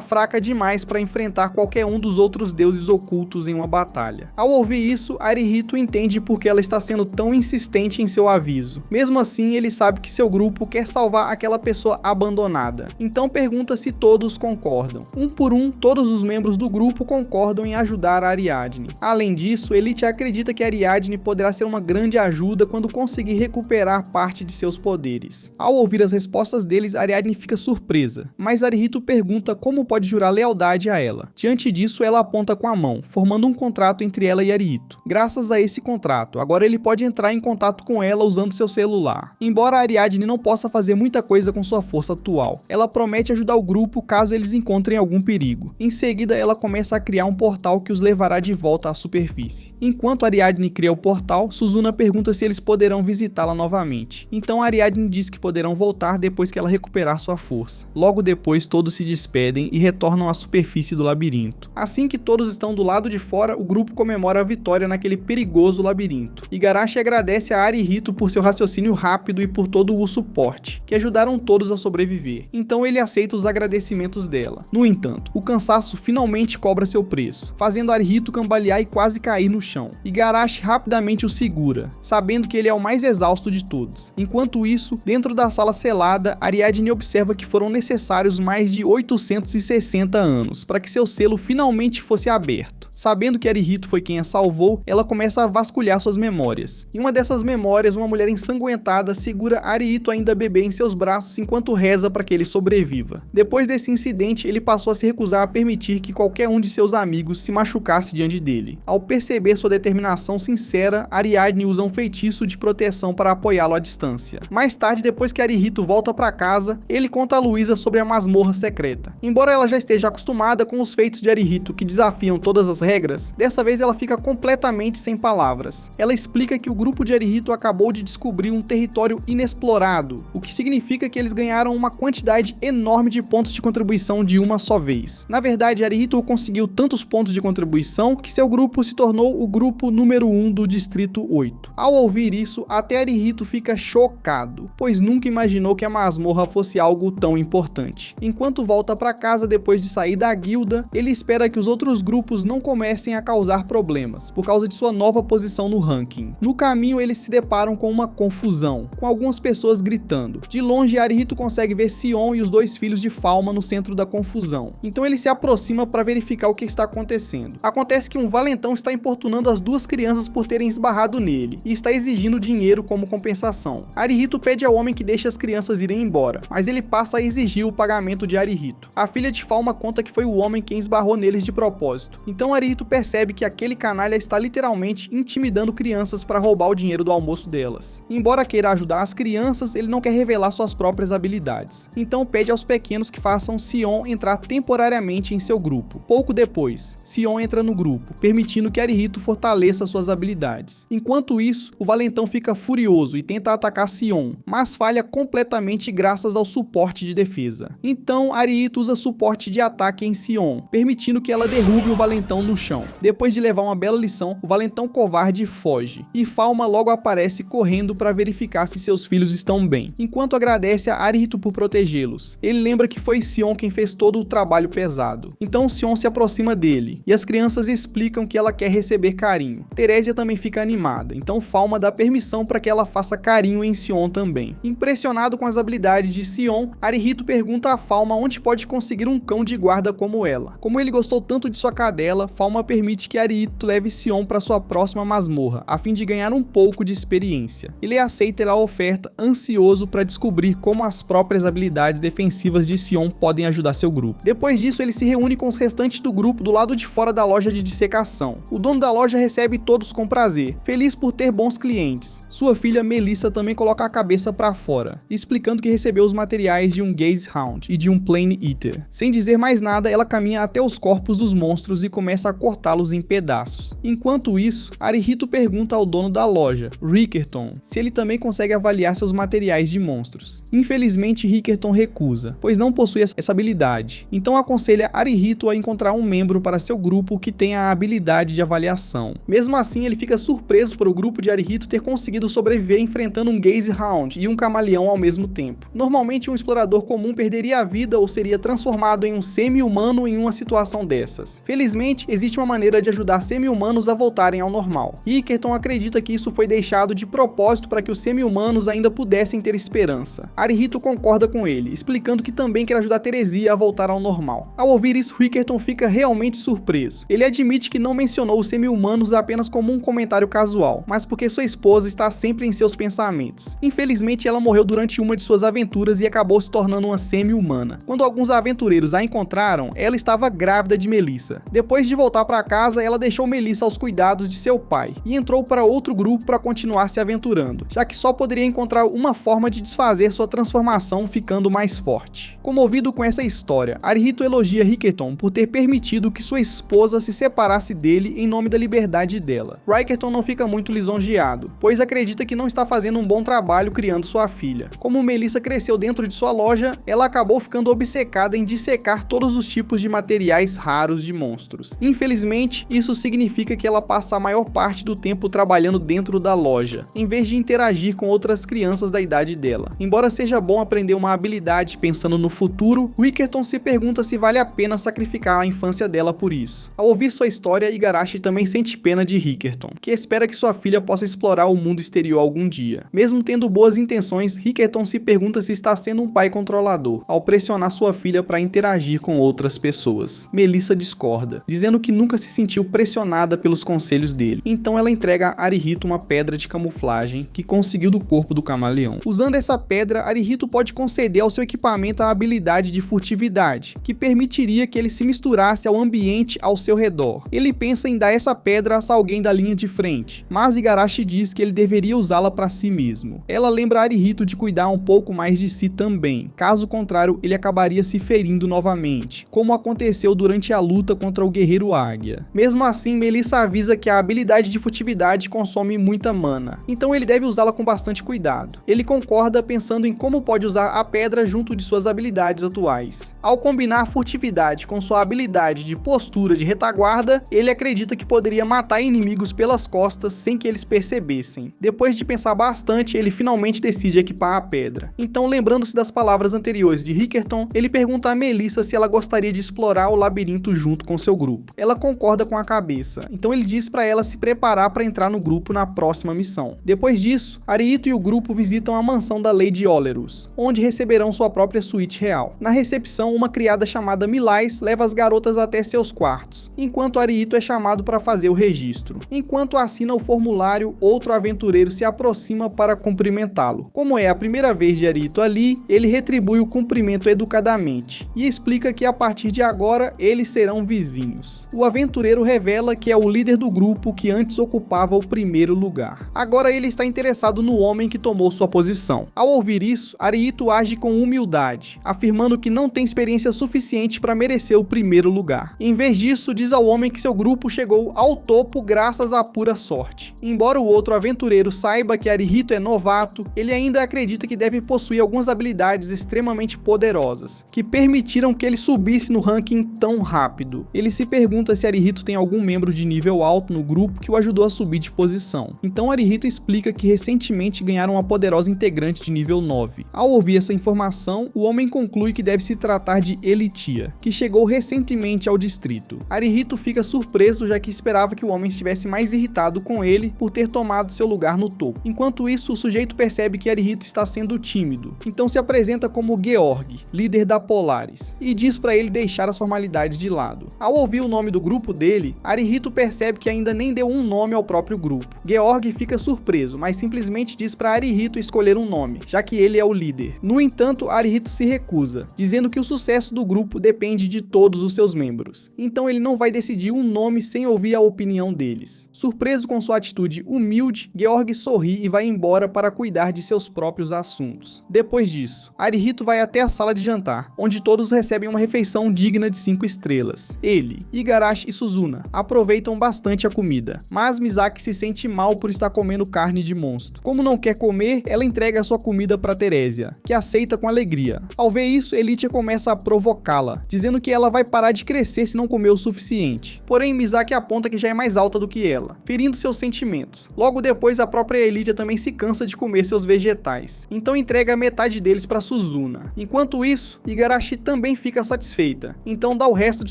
fraca demais para enfrentar qualquer um dos outros deuses ocultos em uma batalha. Ao ouvir isso, Arihito entende por que ela está sendo tão insistente em seu aviso. Mesmo assim, ele sabe que seu grupo quer salvar aquela pessoa abandonada. Então pergunta se todos concordam. Um por um, todos os membros do grupo concordam em ajudar a Ariadne. Além disso, Elitia acredita que Ariadne poderá ser uma grande ajuda quando conseguir recuperar parte de seus poderes. Ao ouvir as respostas deles, Ariadne fica surpresa, mas Arihito pergunta como pode jurar lealdade a ela. Diante disso, ela aponta com a mão, formando um contrato entre ela e Arihito. Graças a esse contrato, agora ele pode entrar em contato com ela usando seu celular. Embora Ariadne não possa fazer muita coisa com sua força atual, ela promete ajudar o grupo caso eles encontrem algum perigo. Em seguida, ela começa a criar um portal que os levará de volta à superfície. Enquanto Ariadne cria o portal, Suzuna pergunta se eles poderão visitá-la novamente. Então Ariadne diz que poderão voltar depois que ela recuperar sua força. Logo depois, todos se despedem e retornam à superfície do labirinto. Assim que todos estão do lado de fora, o grupo comemora a vitória naquele perigoso labirinto. Igarashi agradece a Arihito por seu raciocínio rápido e por todo o suporte, que ajudaram todos a sobreviver. Então ele aceita os agradecimentos dela. No entanto, o cansaço finalmente cobra seu preço, fazendo Arihito cambalear e quase cair no chão. Igarashi rapidamente o segura, sabendo que ele é o mais exausto de todos. Enquanto isso, dentro da sala selada, Ariadne observa que foram necessários mais de 860 anos para que seu selo finalmente fosse aberto. Sabendo que Arihito foi quem a salvou, ela começa a vasculhar suas memórias. Em uma dessas memórias, uma mulher ensanguentada segura Arihito ainda bebê em seus braços enquanto reza para que ele sobreviva. Depois desse incidente, ele passou a se recusar a permitir que qualquer um de seus amigos se machucasse diante dele. Ao perceber sua determinação sincera, Ariadne usa um feitiço de proteção para apoiá-lo à distância. Mais tarde, depois que Arihito volta para casa, ele conta a Luísa sobre a masmorra secreta. Embora ela já esteja acostumada com os feitos de Arihito que desafiam todas as regras, dessa vez ela fica completamente sem palavras. Ela explica que o grupo de Arihito acabou de descobrir um território inexplorado, o que significa que eles ganharam uma quantidade enorme de pontos de contribuição de uma só vez. Na verdade, Arihito conseguiu tantos pontos de contribuição que seu grupo se tornou o grupo número 1 do Distrito 8. Ao ouvir isso, até Arihito fica chocado, pois nunca imaginou que a masmorra fosse algo tão importante. Enquanto volta para casa depois de sair da guilda, ele espera que os outros grupos não comecem a causar problemas, por causa de sua nova posição no ranking. No caminho, eles se deparam com uma confusão, com algumas pessoas gritando. De longe, Arihito consegue ver Sion e os dois filhos de Falma no centro da confusão. Então ele se aproxima para verificar o que está acontecendo. Acontece que um valentão está importunando as duas crianças por terem esbarrado nele, e está exigindo dinheiro como compensação. Arihito pede ao homem que deixe as crianças irem embora, mas ele passa a exigir o pagamento de Arihito. A filha de Falma conta que foi o homem quem esbarrou neles de propósito. Então Arihito percebe que aquele canalha está literalmente intimidando crianças para roubar o dinheiro do almoço delas. Embora queira ajudar as crianças, ele não quer revelar suas próprias habilidades. Então pede aos pequenos que façam Sion entrar temporariamente em seu grupo. Pouco depois, Sion entra no grupo, permitindo que Arihito fortaleça suas habilidades. Enquanto isso, o valentão fica furioso e tenta atacar Sion, mas falha completamente graças ao suporte de defesa. Então Arihito usa suporte de ataque em Sion, permitindo que ela derrube o valentão no chão. Depois de levar uma bela lição, o valentão covarde foge, e Falma logo aparece correndo para verificar se seus filhos estão bem. Enquanto agradece agradece a Arihito por protegê-los. Ele lembra que foi Sion quem fez todo o trabalho pesado. Então Sion se aproxima dele, e as crianças explicam que ela quer receber carinho. Teresia também fica animada, então Falma dá permissão para que ela faça carinho em Sion também. Impressionado com as habilidades de Sion, Arihito pergunta a Falma onde pode conseguir um cão de guarda como ela. Como ele gostou tanto de sua cadela, Falma permite que Arihito leve Sion para sua próxima masmorra, a fim de ganhar um pouco de experiência. Ele aceita a oferta, ansioso para descobrir como as próprias habilidades defensivas de Sion podem ajudar seu grupo. Depois disso, ele se reúne com os restantes do grupo do lado de fora da loja de dissecação. O dono da loja recebe todos com prazer, feliz por ter bons clientes. Sua filha Melissa também coloca a cabeça para fora, explicando que recebeu os materiais de um Gaze Hound e de um Plane Eater. Sem dizer mais nada, ela caminha até os corpos dos monstros e começa a cortá-los em pedaços. Enquanto isso, Arihito pergunta ao dono da loja, Rickerton, se ele também consegue avaliar seus materiais de monstros. Infelizmente, Rickerton recusa, pois não possui essa habilidade. Então aconselha Arihito a encontrar um membro para seu grupo que tenha a habilidade de avaliação. Mesmo assim, ele fica surpreso por o grupo de Arihito ter conseguido sobreviver enfrentando um Gaze Hound e um camaleão ao mesmo tempo. Normalmente, um explorador comum perderia a vida ou seria transformado em um semi-humano em uma situação dessas. Felizmente, existe uma maneira de ajudar semi-humanos a voltarem ao normal. Rickerton acredita que isso foi deixado de propósito para que os semi-humanos ainda pudessem ter esperança. Arihito concorda com ele, explicando que também quer ajudar Teresia a voltar ao normal. Ao ouvir isso, Rickerton fica realmente surpreso. Ele admite que não mencionou os semi-humanos apenas como um comentário casual, mas porque sua esposa está sempre em seus pensamentos. Infelizmente, ela morreu durante uma de suas aventuras e acabou se tornando uma semi-humana. Quando alguns aventureiros a encontraram, ela estava grávida de Melissa. Depois de voltar para casa, ela deixou Melissa aos cuidados de seu pai e entrou para outro grupo para continuar se aventurando, já que só poderia encontrar uma forma de desfazer sua transformação ficando mais forte. Comovido com essa história, Arihito elogia Rickerton por ter permitido que sua esposa se separasse dele em nome da liberdade dela. Rickerton não fica muito lisonjeado, pois acredita que não está fazendo um bom trabalho criando sua filha. Como Melissa cresceu dentro de sua loja, ela acabou ficando obcecada em dissecar todos os tipos de materiais raros de monstros. Infelizmente, isso significa que ela passa a maior parte do tempo trabalhando dentro da loja, em vez de interagir com outras crianças da idade dela. Embora seja bom aprender uma habilidade pensando no futuro, Rickerton se pergunta se vale a pena sacrificar a infância dela por isso. Ao ouvir sua história, Igarashi também sente pena de Rickerton, que espera que sua filha possa explorar o mundo exterior algum dia. Mesmo tendo boas intenções, Rickerton se pergunta se está sendo um pai controlador, ao pressionar sua filha para interagir com outras pessoas. Melissa discorda, dizendo que nunca se sentiu pressionada pelos conselhos dele. Então ela entrega a Arihito uma pedra de camuflagem que conseguiu do corpo do camaleão. Usando essa pedra, Arihito pode conceder ao seu equipamento a habilidade de furtividade, que permitiria que ele se misturasse ao ambiente ao seu redor. Ele pensa em dar essa pedra a alguém da linha de frente, mas Igarashi diz que ele deveria usá-la para si mesmo. Ela lembra Arihito de cuidar um pouco mais de si também, caso contrário ele acabaria se ferindo novamente, como aconteceu durante a luta contra o Guerreiro Águia. Mesmo assim, Melissa avisa que a habilidade de furtividade consome muita mana, então ele deve usá-la com bastante cuidado. Ele concorda pensando em como pode usar a pedra junto de suas habilidades atuais. Ao combinar furtividade com sua habilidade de postura de retaguarda, ele acredita que poderia matar inimigos pelas costas sem que eles percebessem. Depois de pensar bastante, ele finalmente decide equipar a pedra. Então, lembrando-se das palavras anteriores de Rickerton, ele pergunta a Melissa se ela gostaria de explorar o labirinto junto com seu grupo. Ela concorda com a cabeça, então ele diz para ela se preparar para entrar no grupo na próxima missão. Depois disso, Arihito e o grupo visitam a mansão da Lady Olerus, onde receberão sua própria suíte real. Na recepção, uma criada chamada Milais leva as garotas até seus quartos, enquanto Arihito é chamado para fazer o registro. Enquanto assina o formulário, outro aventureiro se aproxima para cumprimentá-lo. Como é a primeira vez de Arihito ali, ele retribui o cumprimento educadamente e explica que a partir de agora eles serão vizinhos. O aventureiro revela que é o líder do grupo que antes ocupava o primeiro lugar. Agora ele está interessado no homem que tomou sua posição. Ao ouvir isso, Arihito age com humildade, afirmando que não tem experiência suficiente para merecer o primeiro lugar. Em vez disso, diz ao homem que seu grupo chegou ao topo graças à pura sorte. Embora o outro aventureiro saiba que Arihito é novato, ele ainda acredita que deve possuir algumas habilidades extremamente poderosas, que permitiram que ele subisse no ranking tão rápido. Ele se pergunta se Arihito tem algum membro de nível alto no grupo que o ajudou a subir de posição. Então Arihito explica que recentemente ganharam uma poderosa integrante de nível 9, 9. Ao ouvir essa informação, o homem conclui que deve se tratar de Elitia, que chegou recentemente ao distrito. Arihito fica surpreso, já que esperava que o homem estivesse mais irritado com ele por ter tomado seu lugar no topo. Enquanto isso, o sujeito percebe que Arihito está sendo tímido, então se apresenta como Georg, líder da Polaris, e diz para ele deixar as formalidades de lado. Ao ouvir o nome do grupo dele, Arihito percebe que ainda nem deu um nome ao próprio grupo. Georg fica surpreso, mas simplesmente diz para Arihito escolher um nome, já que ele é o líder. No entanto, Arihito se recusa, dizendo que o sucesso do grupo depende de todos os seus membros. Então ele não vai decidir um nome sem ouvir a opinião deles. Surpreso com sua atitude humilde, Georg sorri e vai embora para cuidar de seus próprios assuntos. Depois disso, Arihito vai até a sala de jantar, onde todos recebem uma refeição digna de 5 estrelas. Ele, Igarashi e Suzuna aproveitam bastante a comida, mas Misaki se sente mal por estar comendo carne de monstro. Como não quer comer, ela entrega a sua comida para Teresia, que aceita com alegria. Ao ver isso, Elitia começa a provocá-la, dizendo que ela vai parar de crescer se não comer o suficiente. Porém, Misaki aponta que já é mais alta do que ela, ferindo seus sentimentos. Logo depois, a própria Elitia também se cansa de comer seus vegetais, então entrega metade deles para Suzuna. Enquanto isso, Igarashi também fica satisfeita, então dá o resto de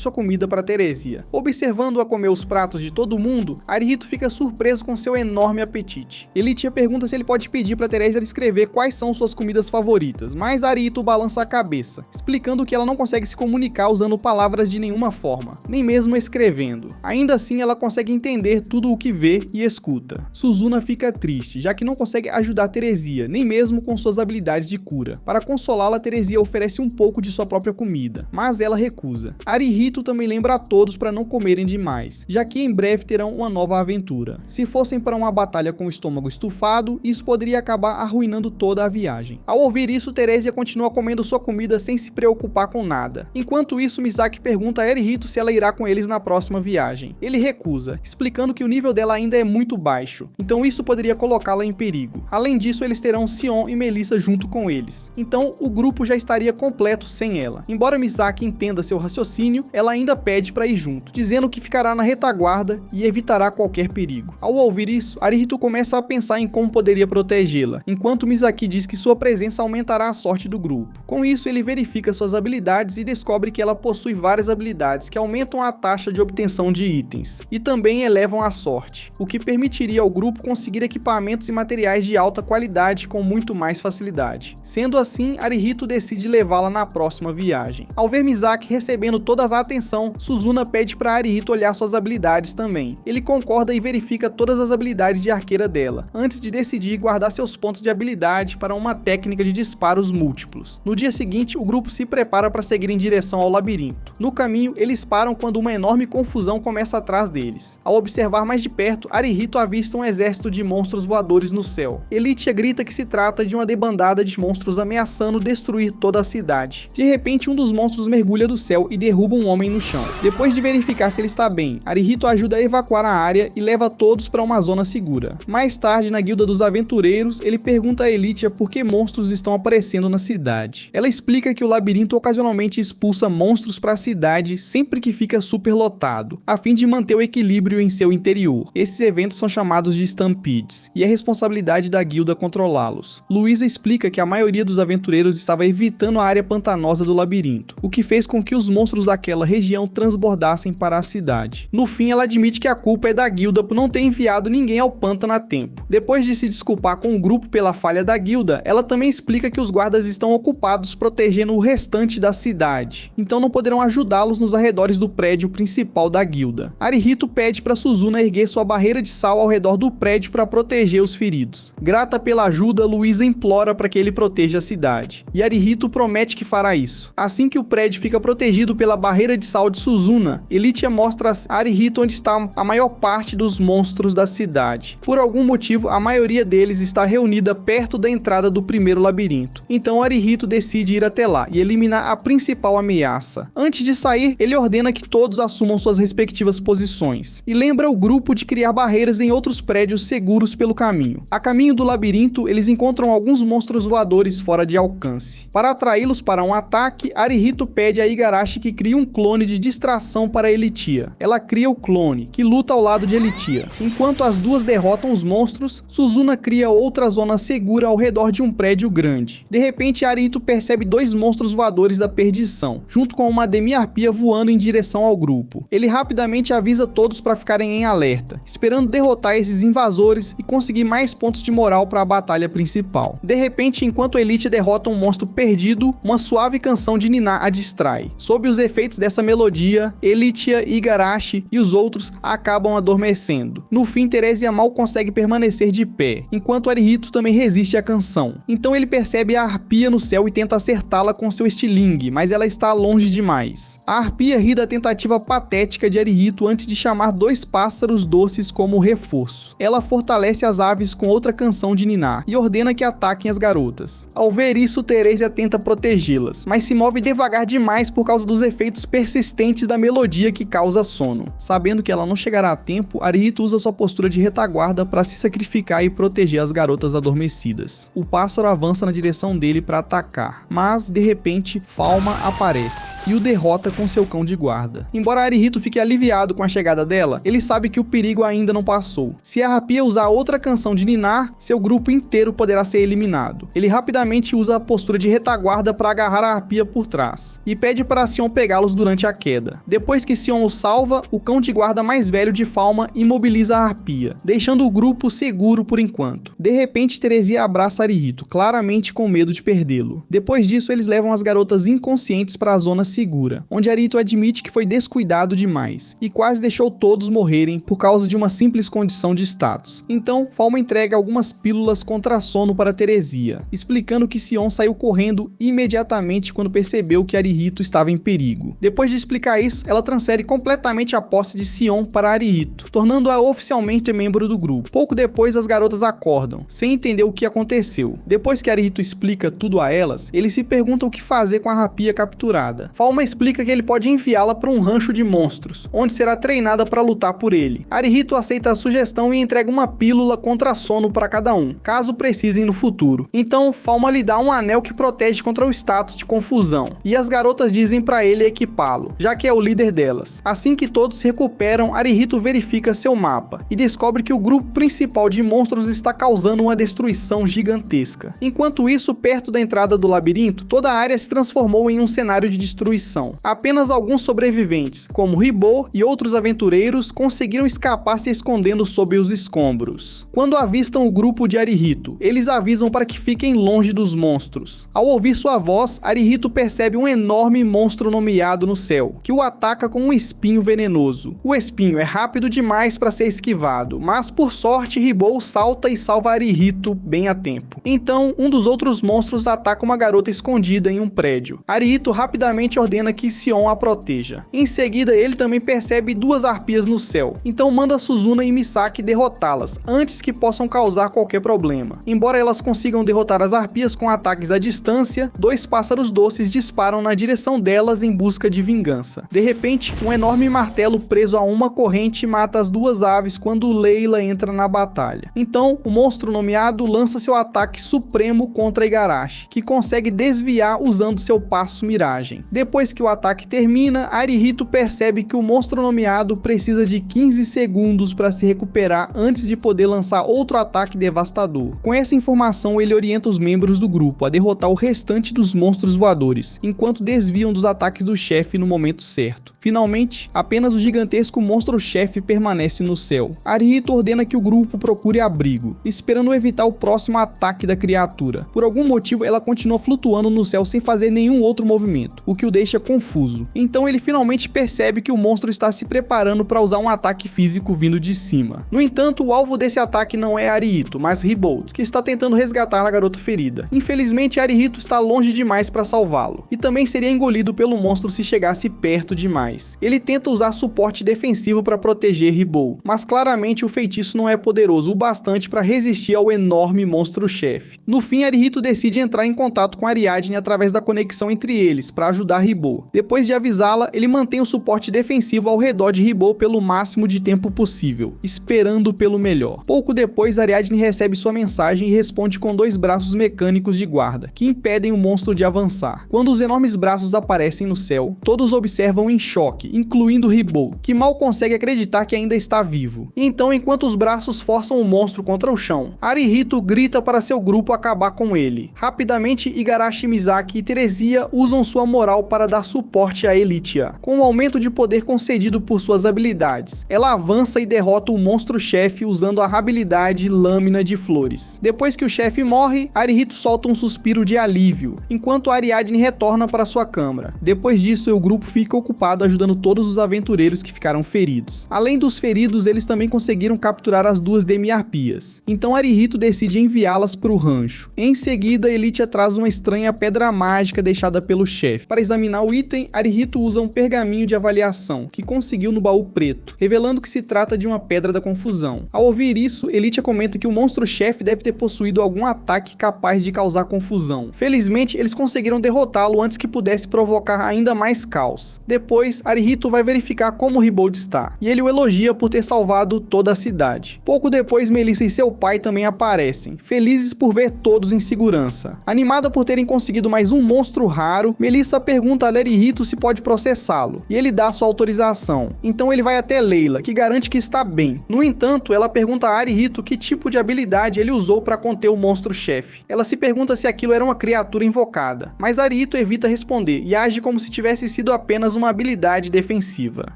sua comida para Teresia. Observando-a comer os pratos de todo mundo, Arihito fica surpreso com seu enorme apetite. Elitia pergunta se ele pode pedir para Teresia escrever quais são suas comidas favoritas, mas Arihito balança a cabeça, explicando que ela não consegue se comunicar usando palavras de nenhuma forma, nem mesmo escrevendo. Ainda assim, ela consegue entender tudo o que vê e escuta. Suzuna fica triste, já que não consegue ajudar Teresia, nem mesmo com suas habilidades de cura. Para consolá-la, Teresia oferece um pouco de sua própria comida, mas ela recusa. Arihito também lembra a todos para não comerem demais, já que em breve terão uma nova aventura. Se fossem para uma batalha com o estômago estufado, isso poderia acabar arruinando toda a viagem. Ao ouvir isso, Teresia continua comendo sua comida sem se preocupar com nada. Enquanto isso, Misaki pergunta a Arihito se ela irá com eles na próxima viagem. Ele recusa, explicando que o nível dela ainda é muito baixo, então isso poderia colocá-la em perigo. Além disso, eles terão Sion e Melissa junto com eles, então o grupo já estaria completo sem ela. Embora Misaki entenda seu raciocínio, ela ainda pede para ir junto, dizendo que ficará na retaguarda e evitará qualquer perigo. Ao ouvir isso, Arihito começa a pensar em como poderia protegê-la, enquanto Misaki diz que sua presença aumentará a sorte do grupo. Com isso, ele verifica suas habilidades e descobre que ela possui várias habilidades que aumentam a taxa de obtenção de itens, e também elevam a sorte, o que permitiria ao grupo conseguir equipamentos e materiais de alta qualidade com muito mais facilidade. Sendo assim, Arihito decide levá-la na próxima viagem. Ao ver Misaki recebendo toda a atenção, Suzuna pede para Arihito olhar suas habilidades também. Ele concorda e verifica todas as habilidades de arqueira dela, antes de decidir guardar seus pontos de habilidade para uma técnica de disparos múltiplos. No dia seguinte, o grupo se prepara para seguir em direção ao labirinto. No caminho, eles param quando uma enorme confusão começa atrás deles. Ao observar mais de perto, Arihito avista um exército de monstros voadores no céu. Elitia grita que se trata de uma debandada de monstros ameaçando destruir toda a cidade. De repente, um dos monstros mergulha do céu e derruba um homem no chão. Depois de verificar se ele está bem, Arihito ajuda a evacuar a área e leva todos para uma zona segura. Mais tarde, na guilda dos aventureiros, ele pergunta a Elitia por que monstros estão aparecendo na cidade. Ela explica que o labirinto ocasionalmente expulsa monstros para a cidade sempre que fica superlotado, a fim de manter o equilíbrio em seu interior. Esses eventos são chamados de Stampedes, e é responsabilidade da guilda controlá-los. Luísa explica que a maioria dos aventureiros estava evitando a área pantanosa do labirinto, o que fez com que os monstros daquela região transbordassem para a cidade. No fim, ela admite que a culpa é da guilda por não ter enviado ninguém ao pântano a tempo. Depois de se desculpar com o grupo pela falha da guilda, ela também explica que os guardas estão ocupados protegendo o restante da cidade, então não poderão ajudá-los nos arredores do prédio principal da guilda. Arihito pede para Suzuna erguer sua barreira de sal ao redor do prédio para proteger os feridos. Grata pela ajuda, Luísa implora para que ele proteja a cidade, e Arihito promete que fará isso. Assim que o prédio fica protegido pela barreira de sal de Suzuna, Elitia mostra a Arihito onde está a maior parte dos monstros da cidade. Por algum motivo, a maioria deles está reunida perto da entrada do primeiro labirinto, então Arihito decide ir até lá e eliminar a principal ameaça. Antes de sair, ele ordena que todos assumam suas respectivas posições, e lembra o grupo de criar barreiras em outros prédios seguros pelo caminho. A caminho do labirinto, eles encontram alguns monstros voadores fora de alcance. Para atraí-los para um ataque, Arihito pede a Igarashi que crie um clone de distração para Elitia. Ela cria o clone, que luta ao lado de Elitia. Enquanto as duas derrotam os monstros, Suzuna cria outra zona segura ao redor de um prédio prédio grande. De repente, Arihito percebe dois monstros voadores da perdição, junto com uma demi-arpia voando em direção ao grupo. Ele rapidamente avisa todos para ficarem em alerta, esperando derrotar esses invasores e conseguir mais pontos de moral para a batalha principal. De repente, enquanto Elite derrota um monstro perdido, uma suave canção de Niná a distrai. Sob os efeitos dessa melodia, Elitia, Igarashi e os outros acabam adormecendo. No fim, Teresia mal consegue permanecer de pé, enquanto Arihito também resiste à canção. Então ele percebe a arpia no céu e tenta acertá-la com seu estilingue, mas ela está longe demais. A arpia ri da tentativa patética de Arihito antes de chamar dois pássaros doces como reforço. Ela fortalece as aves com outra canção de Niná e ordena que ataquem as garotas. Ao ver isso, Teresia tenta protegê-las, mas se move devagar demais por causa dos efeitos persistentes da melodia que causa sono. Sabendo que ela não chegará a tempo, Arihito usa sua postura de retaguarda para se sacrificar e proteger as garotas adormecidas. O pássaro avança na direção dele para atacar, mas de repente Falma aparece e o derrota com seu cão de guarda. Embora Arihito fique aliviado com a chegada dela, ele sabe que o perigo ainda não passou. Se a arpia usar outra canção de Niná, seu grupo inteiro poderá ser eliminado. Ele rapidamente usa a postura de retaguarda para agarrar a arpia por trás e pede para Sion pegá-los durante a queda. Depois que Sion o salva, o cão de guarda mais velho de Falma imobiliza a arpia, deixando o grupo seguro por enquanto. De repente, Teresia abraça Arihito, claramente com medo de perdê-lo. Depois disso, eles levam as garotas inconscientes para a zona segura, onde Arihito admite que foi descuidado demais e quase deixou todos morrerem por causa de uma simples condição de status. Então, Falma entrega algumas pílulas contra sono para Teresia, explicando que Sion saiu correndo imediatamente quando percebeu que Arihito estava em perigo. Depois de explicar isso, ela transfere completamente a posse de Sion para Arihito, tornando-a oficialmente membro do grupo. Pouco depois, as garotas acordam, sem entender o que aconteceu. Depois que Arihito explica tudo a elas, eles se perguntam o que fazer com a arpia capturada. Falma explica que ele pode enviá-la para um rancho de monstros, onde será treinada para lutar por ele. Arihito aceita a sugestão e entrega uma pílula contra sono para cada um, caso precisem no futuro. Então, Falma lhe dá um anel que protege contra o status de confusão, e as garotas dizem para ele equipá-lo, já que é o líder delas. Assim que todos se recuperam, Arihito verifica seu mapa e descobre que o grupo principal de monstros está causando uma destruição gigantesca. Enquanto isso, perto da entrada do labirinto, toda a área se transformou em um cenário de destruição. Apenas alguns sobreviventes, como Ribou e outros aventureiros, conseguiram escapar se escondendo sob os escombros. Quando avistam o grupo de Arihito, eles avisam para que fiquem longe dos monstros. Ao ouvir sua voz, Arihito percebe um enorme monstro nomeado no céu, que o ataca com um espinho venenoso. O espinho é rápido demais para ser esquivado, mas por sorte Ribou salta e salva Arihito bem a tempo. Então, um dos outros monstros ataca uma garota escondida em um prédio. Arihito rapidamente ordena que Sion a proteja. Em seguida, ele também percebe duas arpias no céu, então manda Suzuna e Misaki derrotá-las, antes que possam causar qualquer problema. Embora elas consigam derrotar as arpias com ataques à distância, dois pássaros doces disparam na direção delas em busca de vingança. De repente, um enorme martelo preso a uma corrente mata as duas aves quando Leila entra na batalha. Então, o monstro nomeado lança seu ataque supremo contra Igarashi, que consegue desviar usando seu passo miragem. Depois que o ataque termina, Arihito percebe que o monstro nomeado precisa de 15 segundos para se recuperar antes de poder lançar outro ataque devastador. Com essa informação, ele orienta os membros do grupo a derrotar o restante dos monstros voadores, enquanto desviam dos ataques do chefe no momento certo. Finalmente, apenas o gigantesco monstro-chefe permanece no céu. Arihito ordena que o grupo procure abrigo, esperando evitar o próximo ataque da criatura. Por algum motivo, ela continua flutuando no céu sem fazer nenhum outro movimento, o que o deixa confuso. Então ele finalmente percebe que o monstro está se preparando para usar um ataque físico vindo de cima. No entanto, o alvo desse ataque não é Arihito, mas Ribolt, que está tentando resgatar a garota ferida. Infelizmente, Arihito está longe demais para salvá-lo, e também seria engolido pelo monstro se chegasse perto demais. Ele tenta usar suporte defensivo para proteger Ribolt, mas claramente o feitiço não é poderoso o bastante para resistir ao enorme monstro-chefe. No fim, Arihito decide entrar em contato com Ariadne através da conexão entre eles para ajudar Ribolt. Depois de avisá-la, ele mantém o suporte defensivo ao redor de Ribolt pelo máximo de tempo possível, esperando pelo melhor. Pouco depois, Ariadne recebe sua mensagem e responde com dois braços mecânicos de guarda, que impedem o monstro de avançar. Quando os enormes braços aparecem no céu, todos observam em choque, incluindo Ribolt, que mal consegue acreditar que ainda está vivo. Então, enquanto os braços forçam o monstro contra o chão, Arihito grita para seu grupo grupo acabar com ele. Rapidamente, Igarashi, Misaki e Teresia usam sua moral para dar suporte a Elitia, com o aumento de poder concedido por suas habilidades. Ela avança e derrota o monstro-chefe usando a habilidade Lâmina de Flores. Depois que o chefe morre, Arihito solta um suspiro de alívio, enquanto Ariadne retorna para sua câmara. Depois disso, o grupo fica ocupado ajudando todos os aventureiros que ficaram feridos. Além dos feridos, eles também conseguiram capturar as duas demi-arpias. Então Arihito decide enviá-las para o rancho. Em seguida, Elitia traz uma estranha pedra mágica deixada pelo chefe. Para examinar o item, Arihito usa um pergaminho de avaliação, que conseguiu no baú preto, revelando que se trata de uma pedra da confusão. Ao ouvir isso, Elitia comenta que o monstro-chefe deve ter possuído algum ataque capaz de causar confusão. Felizmente, eles conseguiram derrotá-lo antes que pudesse provocar ainda mais caos. Depois, Arihito vai verificar como Ribold está, e ele o elogia por ter salvado toda a cidade. Pouco depois, Melissa e seu pai também aparecem, felizes por ver todos em segurança. Animada por terem conseguido mais um monstro raro, Melissa pergunta a Arihito se pode processá-lo, e ele dá sua autorização. Então ele vai até Leila, que garante que está bem. No entanto, ela pergunta a Arihito que tipo de habilidade ele usou para conter o monstro-chefe. Ela se pergunta se aquilo era uma criatura invocada, mas Arihito evita responder e age como se tivesse sido apenas uma habilidade defensiva.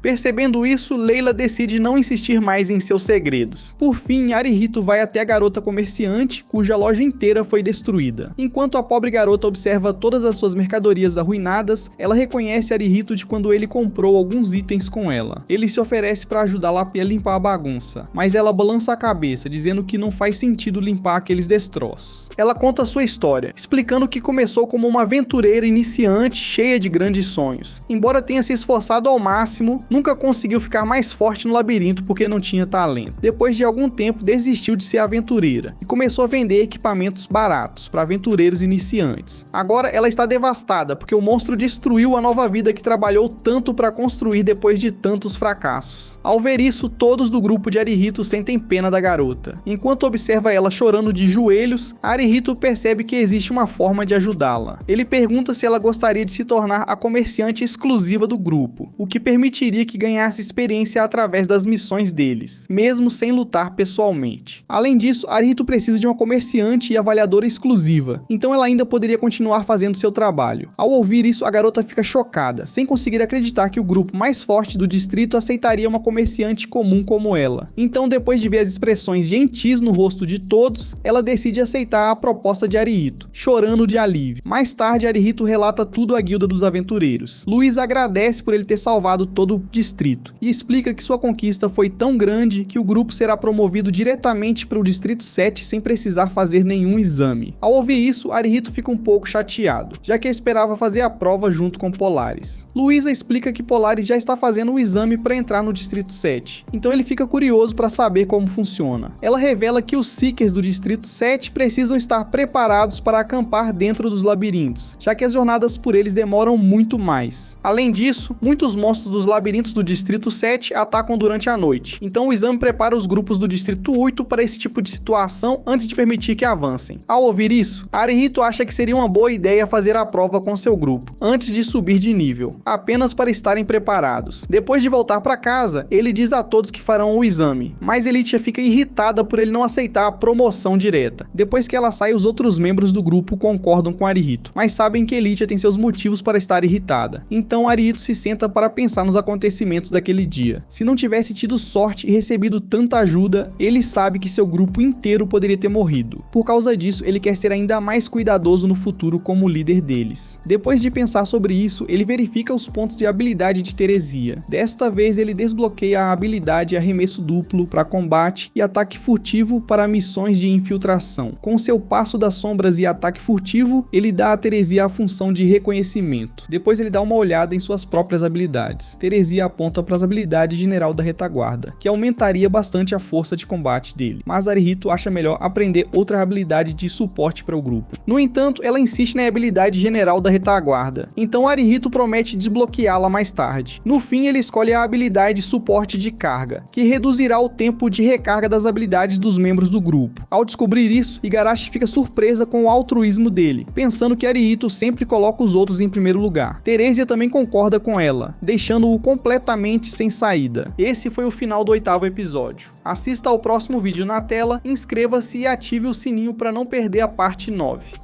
Percebendo isso, Leila decide não insistir mais em seus segredos. Por fim, Arihito vai até a garota comerciante, cuja loja inteira foi destruída. Enquanto a pobre garota observa todas as suas mercadorias arruinadas, ela reconhece Arihito de quando ele comprou alguns itens com ela. Ele se oferece para ajudá-la a limpar a bagunça, mas ela balança a cabeça, dizendo que não faz sentido limpar aqueles destroços. Ela conta sua história, explicando que começou como uma aventureira iniciante cheia de grandes sonhos. Embora tenha se esforçado ao máximo, nunca conseguiu ficar mais forte no labirinto porque não tinha talento. Depois de algum tempo, desistiu de ser aventureira e começou a vender equipamentos baratos para aventureiros iniciantes. Agora ela está devastada porque o monstro destruiu a nova vida que trabalhou tanto para construir depois de tantos fracassos. Ao ver isso, todos do grupo de Arihito sentem pena da garota. Enquanto observa ela chorando de joelhos, Arihito percebe que existe uma forma de ajudá-la. Ele pergunta se ela gostaria de se tornar a comerciante exclusiva do grupo, o que permitiria que ganhasse experiência através das missões deles, mesmo sem lutar pessoalmente. Além disso, Arihito precisa de uma comerciante e avaliadora exclusiva, então ela ainda poderia continuar fazendo seu trabalho. Ao ouvir isso, a garota fica chocada, sem conseguir acreditar que o grupo mais forte do distrito aceitaria uma comerciante comum como ela. Então, depois de ver as expressões gentis no rosto de todos, ela decide aceitar a proposta de Arihito, chorando de alívio. Mais tarde, Arihito relata tudo à guilda dos aventureiros. Luiz agradece por ele ter salvado todo o distrito e explica que sua conquista foi tão grande que o grupo será promovido diretamente para o distrito 7 sem precisar fazer nenhum exame. Ao ouvir isso, Arihito fica um pouco chateado, já que esperava fazer a prova junto com Polaris. Luísa explica que Polaris já está fazendo o exame para entrar no distrito 7, então ele fica curioso para saber como funciona. Ela revela que os Seekers do distrito 7 precisam estar preparados para acampar dentro dos labirintos, já que as jornadas por eles demoram muito mais. Além disso, muitos monstros dos labirintos do distrito 7 atacam durante a noite, então o exame prepara os grupos do distrito 8 para esse tipo de situação antes de permitir que avancem. Ao ouvir isso, Arihito acha que seria uma boa ideia fazer a prova com seu grupo, antes de subir de nível, apenas para estarem preparados. Depois de voltar para casa, ele diz a todos que farão o exame, mas Elitia fica irritada por ele não aceitar a promoção direta. Depois que ela sai, os outros membros do grupo concordam com Arihito, mas sabem que Elitia tem seus motivos para estar irritada. Então Arihito se senta para pensar nos acontecimentos daquele dia. Se não tivesse tido sorte e recebido tanta ajuda, ele sabe que seu grupo inteiro poderia ter morrido. Por causa disso, ele quer ser ainda mais cuidadoso no futuro como líder deles. Depois de pensar sobre isso, ele verifica os pontos de habilidade de Teresia. Desta vez, ele desbloqueia a habilidade arremesso duplo para combate e ataque furtivo para missões de infiltração. Com seu passo das sombras e ataque furtivo, ele dá a Teresia a função de reconhecimento. Depois ele dá uma olhada em suas próprias habilidades. Teresia aponta para as habilidades General da Retaguarda, que aumentaria bastante a força de combate dele, mas Arihito acha melhor aprender outra habilidade de suporte para o grupo. No entanto, ela insiste na habilidade General da Retaguarda, então Arihito promete desbloqueá-la mais tarde. No fim, ele escolhe a habilidade Suporte de Carga, que reduzirá o tempo de recarga das habilidades dos membros do grupo. Ao descobrir isso, Igarashi fica surpresa com o altruísmo dele, pensando que Arihito sempre coloca os outros em primeiro lugar. Teresia também concorda com ela, deixando-o completamente sem saída. Esse foi o final do 8º episódio. Assista ao próximo vídeo na tela, inscreva-se e ative o sininho para para não perder a parte 9.